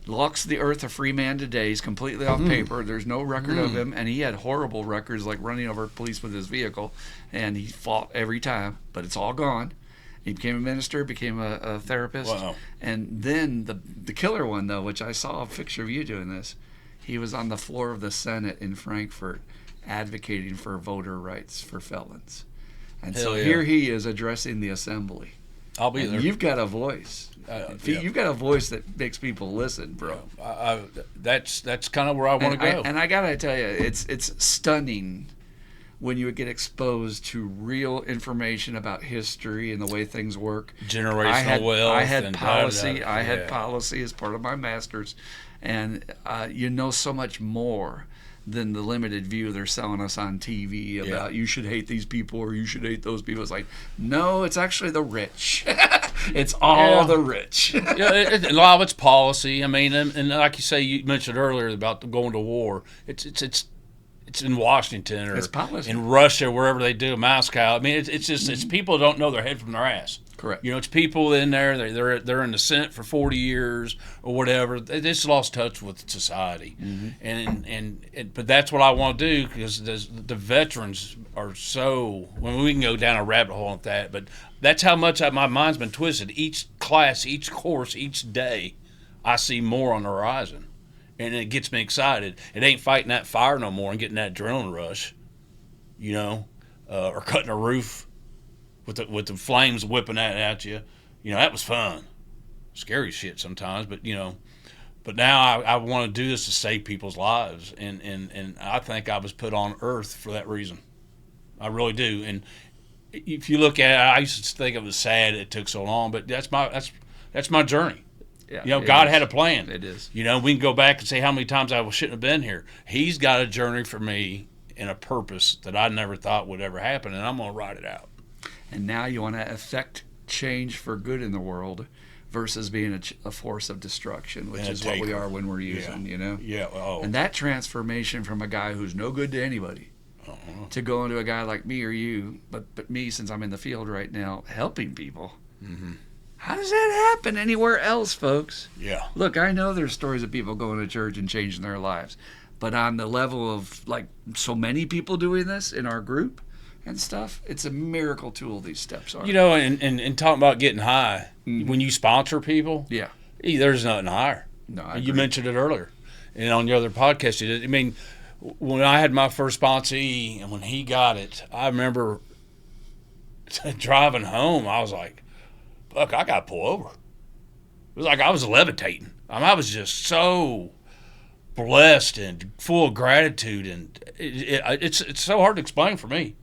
walks the earth a free man today. He's completely off paper. There's no record of him, and he had horrible records like running over police with his vehicle, and he fought every time, but it's all gone. He became a minister, became a therapist. Wow. And then the killer one, though, which I saw a picture of you doing this, he was on the floor of the Senate in Frankfurt advocating for voter rights for felons. And Hell so yeah. here he is addressing the assembly. I'll be And there. you've got a voice. Yeah. You've got a voice that makes people listen, bro. That's kind of where I want to go. And I gotta tell you, it's stunning when you would get exposed to real information about history and the way things work. Generational wealth. I had and policy. da-da-da. I had Yeah. policy as part of my master's, and you know so much more than the limited view they're selling us on TV about you should hate these people or you should hate those people. It's like, no, it's actually the rich. It's all the rich. Yeah, a lot of it's policy. I mean, and like you say, you mentioned earlier about going to war. It's in Washington or It's policy. in Russia, wherever they do Moscow. I mean, it's just it's people who don't know their head from their ass. Correct. It's people in there. They're in the Senate for 40 years or whatever. They just lost touch with society, and but that's what I want to do because the veterans are so. Well, we can go down a rabbit hole with that, but that's how much my mind's been twisted. Each class, each course, each day, I see more on the horizon, and it gets me excited. It ain't fighting that fire no more and getting that adrenaline rush, or cutting a roof. With the flames whipping that at you, that was fun. Scary shit sometimes, but now I want to do this to save people's lives, and I think I was put on Earth for that reason. I really do. And if you look at it, I used to think it was sad it took so long, but that's my journey. Yeah, God had a plan. It is. We can go back and say how many times I shouldn't have been here. He's got a journey for me and a purpose that I never thought would ever happen, and I'm gonna ride it out. And now you want to affect change for good in the world versus being a force of destruction, which And a is what we taker. are when we're using, you know? Yeah. Oh. And that transformation from a guy who's no good to anybody to going to a guy like me or you, but me, since I'm in the field right now, helping people. Mm-hmm. How does that happen anywhere else, folks? Yeah. Look, I know there's stories of people going to church and changing their lives, but on the level of like so many people doing this in our group and stuff, it's a miracle tool, these steps are. You know, and talking about getting high, when you sponsor people, Yeah. there's nothing higher. No, I You agree. mentioned it earlier, and on your other podcast, you did. I mean, when I had my first sponsee and when he got it, I remember driving home. I was like, "Fuck, I got to pull over." It was like I was levitating. I mean, I was just so blessed and full of gratitude, and it's so hard to explain for me.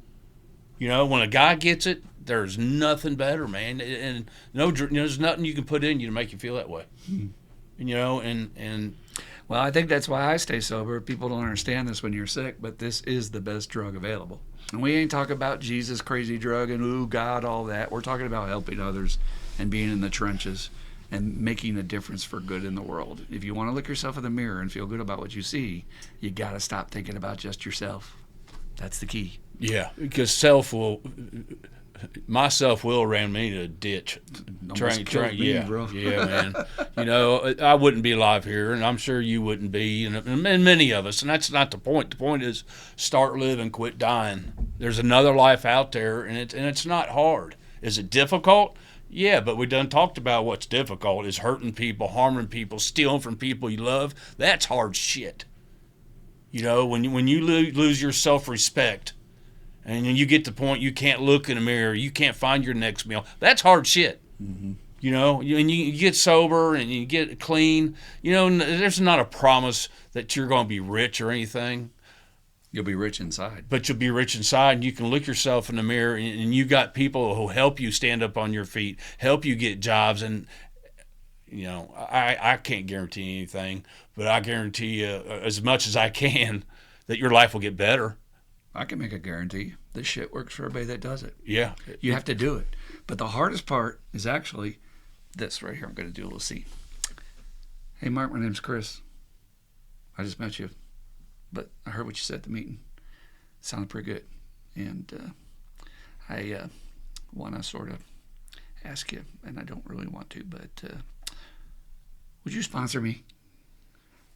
You know, when a guy gets it, there's nothing better, man, and there's nothing you can put in you to make you feel that way. And, you know, and Well, I think that's why I stay sober. People don't understand this when you're sick, but this is the best drug available. And we ain't talking about Jesus, crazy drug, and ooh, God, all that. We're talking about helping others and being in the trenches and making a difference for good in the world. If you want to look yourself in the mirror and feel good about what you see, you got to stop thinking about just yourself. That's the key. yeah, because my self will ran me to a ditch. Almost killed me, bro. Yeah, man. You know, I wouldn't be alive here, and I'm sure you wouldn't be, and many of us. And that's not the point. The point is, start living, quit dying. There's another life out there, and it's not hard. Is it difficult? Yeah, but we done talked about what's difficult is hurting people, harming people, stealing from people you love. That's hard shit. You know, when you lose your self-respect, and then you get to the point you can't look in the mirror, you can't find your next meal. That's hard shit. Mm-hmm. You know, and you get sober and you get clean. You know, there's not a promise that you're going to be rich or anything, You'll be rich inside. but you'll be rich inside, and you can look yourself in the mirror, and you got people who help you stand up on your feet, help you get jobs. And, you know, I can't guarantee anything, but I guarantee you as much as I can that your life will get better. I can make a guarantee. This shit works for everybody that does it. Yeah. You have to do it. But the hardest part is actually this right here. I'm going to do a little scene. Hey, Mark, my name's Chris. I just met you, but I heard what you said at the meeting. It sounded pretty good. And I want to sort of ask you, and I don't really want to, but would you sponsor me?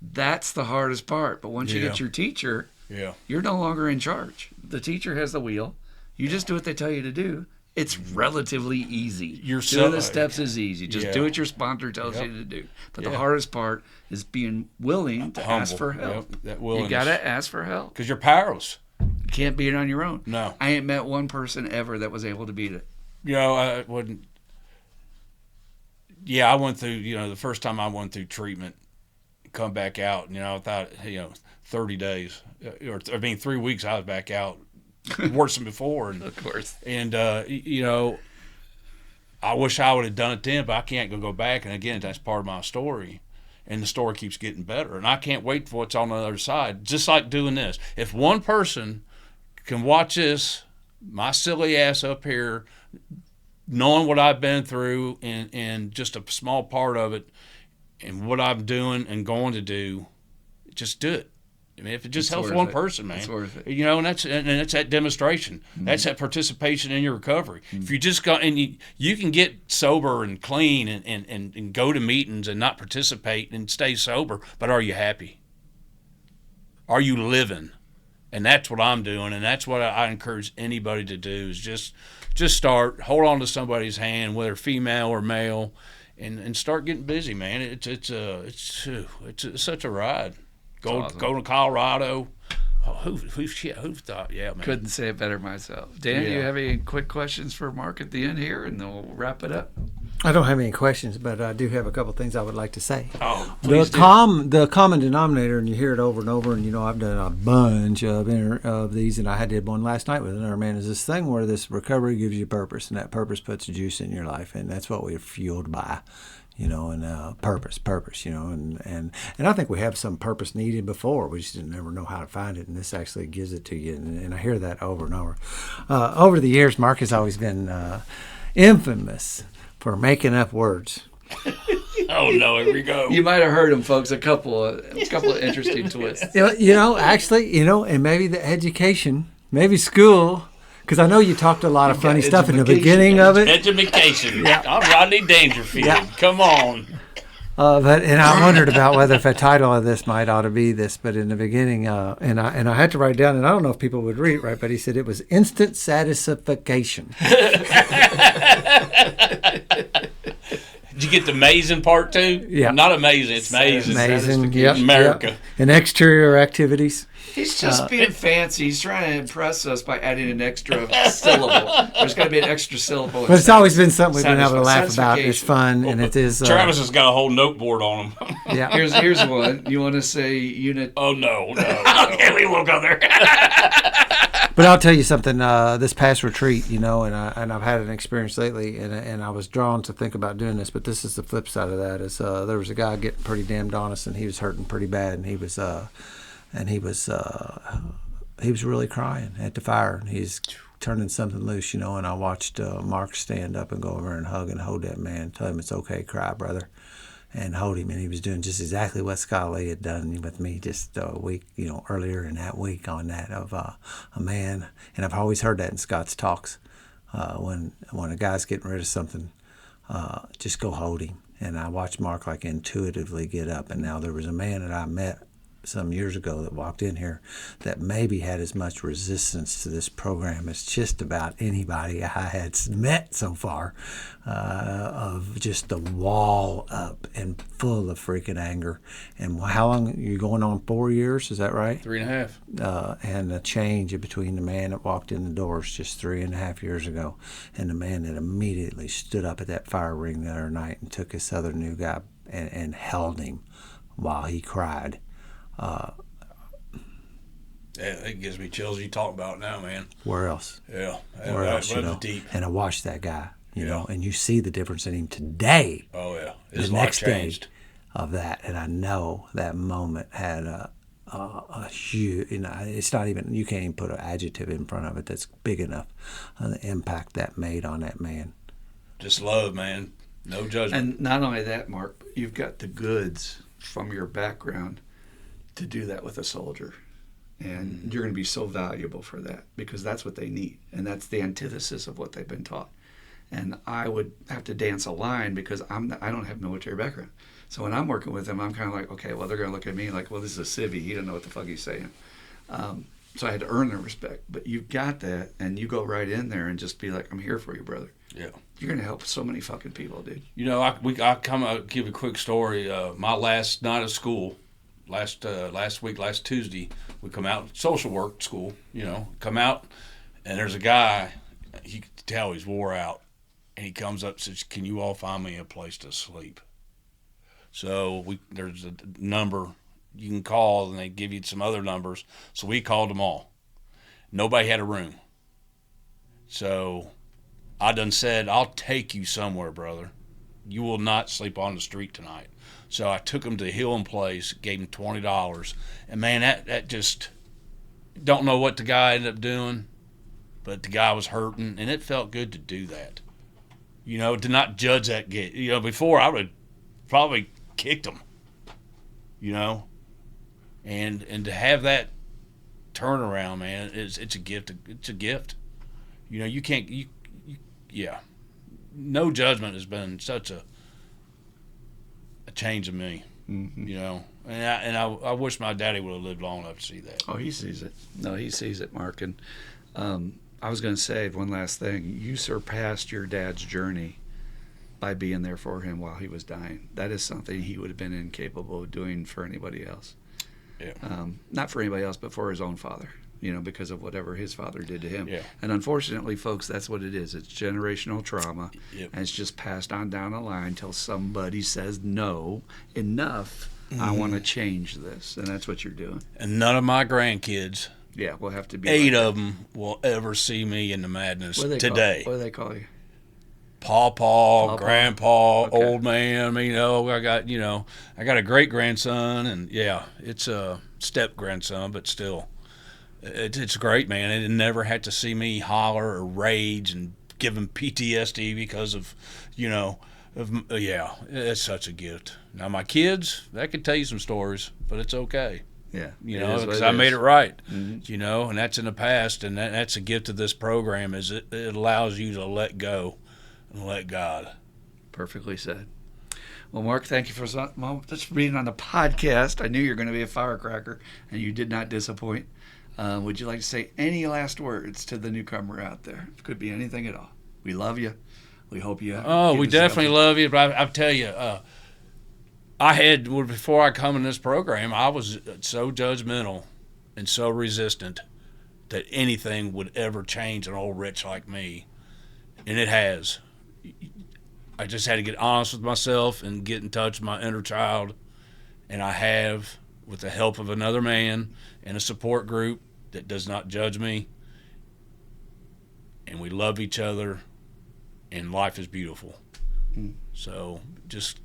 That's the hardest part. But once you Yeah. get your teacher, Yeah. you're no longer in charge. The teacher has the wheel. You just do what they tell you to do. It's relatively easy. Doing the steps is easy. Just do what your sponsor tells you to do. But the hardest part is being willing to ask for help. Yep, that You willingness. got to ask for help. Because you're powerless. You can't beat it on your own. No. I ain't met one person ever that was able to beat it. You know, I wouldn't. Yeah, I went through, you know, the first time I went through treatment, come back out, and, you know, I thought, 30 days, 3 weeks I was back out, worse than before. And, Of course. And, you know, I wish I would have done it then, but I can't go back. And again, that's part of my story. And the story keeps getting better. And I can't wait for what's on the other side. Just like doing this. If one person can watch this, my silly ass up here, knowing what I've been through and just a small part of it and what I'm doing and going to do, just do it. I mean, if it just helps one person, man, it's worth it. You know, and that's that demonstration. Mm-hmm. That's that participation in your recovery. Mm-hmm. If you just go and you can get sober and clean and go to meetings and not participate and stay sober, but are you happy? Are you living? And that's what I'm doing, and that's what I encourage anybody to do is just start, hold on to somebody's hand, whether female or male, and start getting busy, man. It's such a ride. Go to Colorado. Oh, who thought? Yeah, man. Couldn't say it better myself. Dan, do you have any quick questions for Mark at the end here, and then we'll wrap it up? I don't have any questions, but I do have a couple things I would like to say. Oh, The common denominator, and you hear it over and over, and you know I've done a bunch of these, and I did one last night with another man. Is this thing where this recovery gives you purpose, and that purpose puts juice in your life, and that's what we're fueled by. You know, and purpose, you know, and I think we have some purpose needed before. We just didn't ever know how to find it, and this actually gives it to you. And I hear that over and over. Over the years, Mark has always been infamous for making up words. Oh no, here we go. You might have heard him, folks. A couple of interesting twists. Actually, and maybe the education, maybe school, because I know you talked a lot of funny stuff in the beginning of it. Education. I'm Rodney Dangerfield. Yeah. Come on. And I wondered about whether if a title of this ought to be this, but in the beginning, and I had to write it down, and I don't know if people would read it right, but he said it was instant satisfaction. Did you get the amazing part too? Yeah. Not amazing. It's amazing. Amazing. Yep. America. Yep. And exterior activities. He's just being fancy. He's trying to impress us by adding an extra syllable. There's got to be an extra syllable. But it's always been something we've been able to laugh about. It's fun, and it is. Travis has got a whole noteboard on him. Yeah. Here's one. You want to say unit? Oh no. Okay, we won't go there. But I'll tell you something. This past retreat, and I've had an experience lately, and I was drawn to think about doing this. But this is the flip side of that. Is there was a guy getting pretty damned honest, and he was hurting pretty bad, and he was really crying at the fire, and he's turning something loose, and I watched Mark stand up and go over and hug and hold that man, tell him it's okay, cry, brother, and hold him. And he was doing just exactly what Scott Lee had done with me just a week, earlier in that week on that of a man. And I've always heard that in Scott's talks. When a guy's getting rid of something, just go hold him. And I watched Mark intuitively get up. And now there was a man that I met some years ago that walked in here that maybe had as much resistance to this program as just about anybody I had met so far, of just the wall up and full of freaking anger. And how long are you going on? 4 years, is that right? 3.5. And the change between the man that walked in the doors just 3.5 years ago and the man that immediately stood up at that fire ring the other night and took his other new guy and held him while he cried. It gives me chills. You talk about it now, man. Where else? Yeah. Where else? Deep. And I watched that guy, and you see the difference in him today. Oh yeah, his the life next changed. day of that, and I know that moment had a huge. It's not even, you can't even put an adjective in front of it that's big enough. The impact that made on that man. Just love, man. No judgment. And not only that, Mark, but you've got the goods from your background to do that with a soldier. And you're going to be so valuable for that, because that's what they need. And that's the antithesis of what they've been taught. And I would have to dance a line because I don't have military background. So when I'm working with them, I'm kind of like, okay, well, they're going to look at me like, well, this is a civvy. He doesn't know what the fuck he's saying. So I had to earn their respect. But you've got that, and you go right in there and just be like, I'm here for you, brother. Yeah. You're going to help so many fucking people, dude. I'll give you a quick story. My last night of school, last Tuesday, we come out, social work school, come out, and there's a guy, you can tell he's wore out, and he comes up and says, can you all find me a place to sleep? So there's a number you can call, and they give you some other numbers. So we called them all. Nobody had a room. So I done said, I'll take you somewhere, brother. You will not sleep on the street tonight. So I took him to Hill and Place, gave him $20. And man, that just, don't know what the guy ended up doing, but the guy was hurting, and it felt good to do that. To not judge that kid. Before I would probably kicked him. And to have that turnaround, man, it's a gift. It's a gift. You can't, yeah. No judgment has been such a change of me, and I wish my daddy would have lived long enough to see that. Oh, he sees it. No, he sees it, Mark. And I was going to say one last thing. You surpassed your dad's journey by being there for him while he was dying. That is something he would have been incapable of doing for anybody else. Yeah. Not for anybody else, but for his own father, because of whatever his father did to him. Yeah. And unfortunately, folks, that's what it is. It's generational trauma. Yep. And it's just passed on down the line until somebody says, no, enough. I want to change this. And that's what you're doing. And none of my grandkids, yeah, will have to be 8 of them, will ever see me in the madness today. What do they call you? Pawpaw, Grandpa, Okay. Old man. I got a great grandson, and yeah, it's a step grandson, but still, it's great, man. It never had to see me holler or rage and given PTSD because of, it's such a gift. Now my kids, I could tell you some stories, but it's okay. Yeah. Because I made it right, and that's in the past, and that's a gift of this program is it allows you to let go and let God. Perfectly said. Well, Mark, thank you for just being on the podcast. I knew you were going to be a firecracker, and you did not disappoint. Would you like to say any last words to the newcomer out there? It could be anything at all. We love you. We hope you. We definitely love you. But I tell you, before I come in this program, I was so judgmental and so resistant that anything would ever change an old wretch like me, and it has. I just had to get honest with myself and get in touch with my inner child, and I have, with the help of another man and a support group that does not judge me, and we love each other, and life is beautiful. So just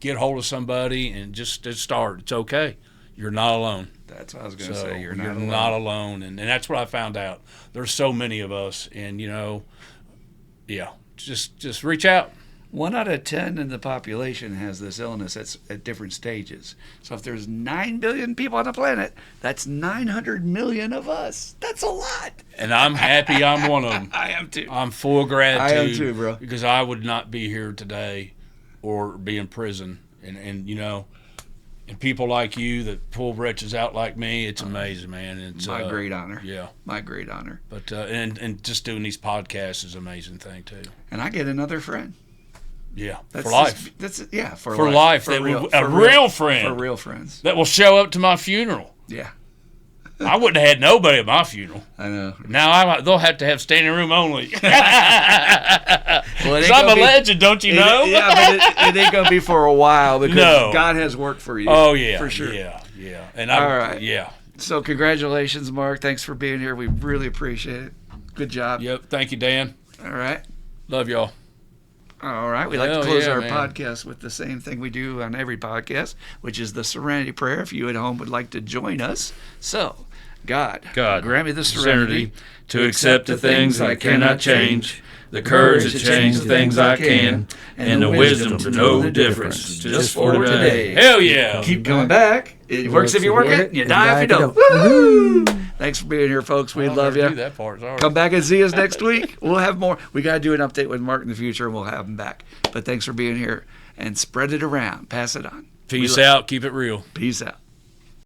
get hold of somebody and just start. It's okay. You're not alone. That's what I was going to say. You're not alone. Not alone. And that's what I found out. There's so many of us, and just reach out. 1 out of 10 in the population has this illness at different stages. So if there's 9 billion people on the planet, that's 900 million of us. That's a lot. And I'm happy I'm one of them. I am too. I'm full of gratitude. I am too, bro. Because I would not be here today or be in prison. And and people like you that pull wretches out like me, it's amazing, man. It's my great honor. Yeah. My great honor. But and just doing these podcasts is an amazing thing, too. And I get another friend. Yeah, that's for life. For life. A real friend. For real friends. That will show up to my funeral. Yeah. I wouldn't have had nobody at my funeral. I know. Now they'll have to have standing room only. Well, I'm a legend, don't you know? Yeah, but it ain't going to be for a while because God has work for you. Oh, yeah. For sure. Yeah. And all right. Yeah. So congratulations, Mark. Thanks for being here. We really appreciate it. Good job. Yep. Thank you, Dan. All right. Love y'all. All right. We like to close our podcast with the same thing we do on every podcast, which is the Serenity Prayer. If you at home would like to join us. So, God, grant me the serenity to accept the things I cannot change, the courage to change the things I can, and the wisdom to know the difference just for today. Hell yeah. Keep coming back. It works if you work it, and you die if you don't. Woo! Thanks for being here, folks. We love you. That part, come back and see us next week. We'll have more. We got to do an update with Mark in the future, and we'll have him back. But thanks for being here, and spread it around. Pass it on. Peace out. Keep it real. Peace out.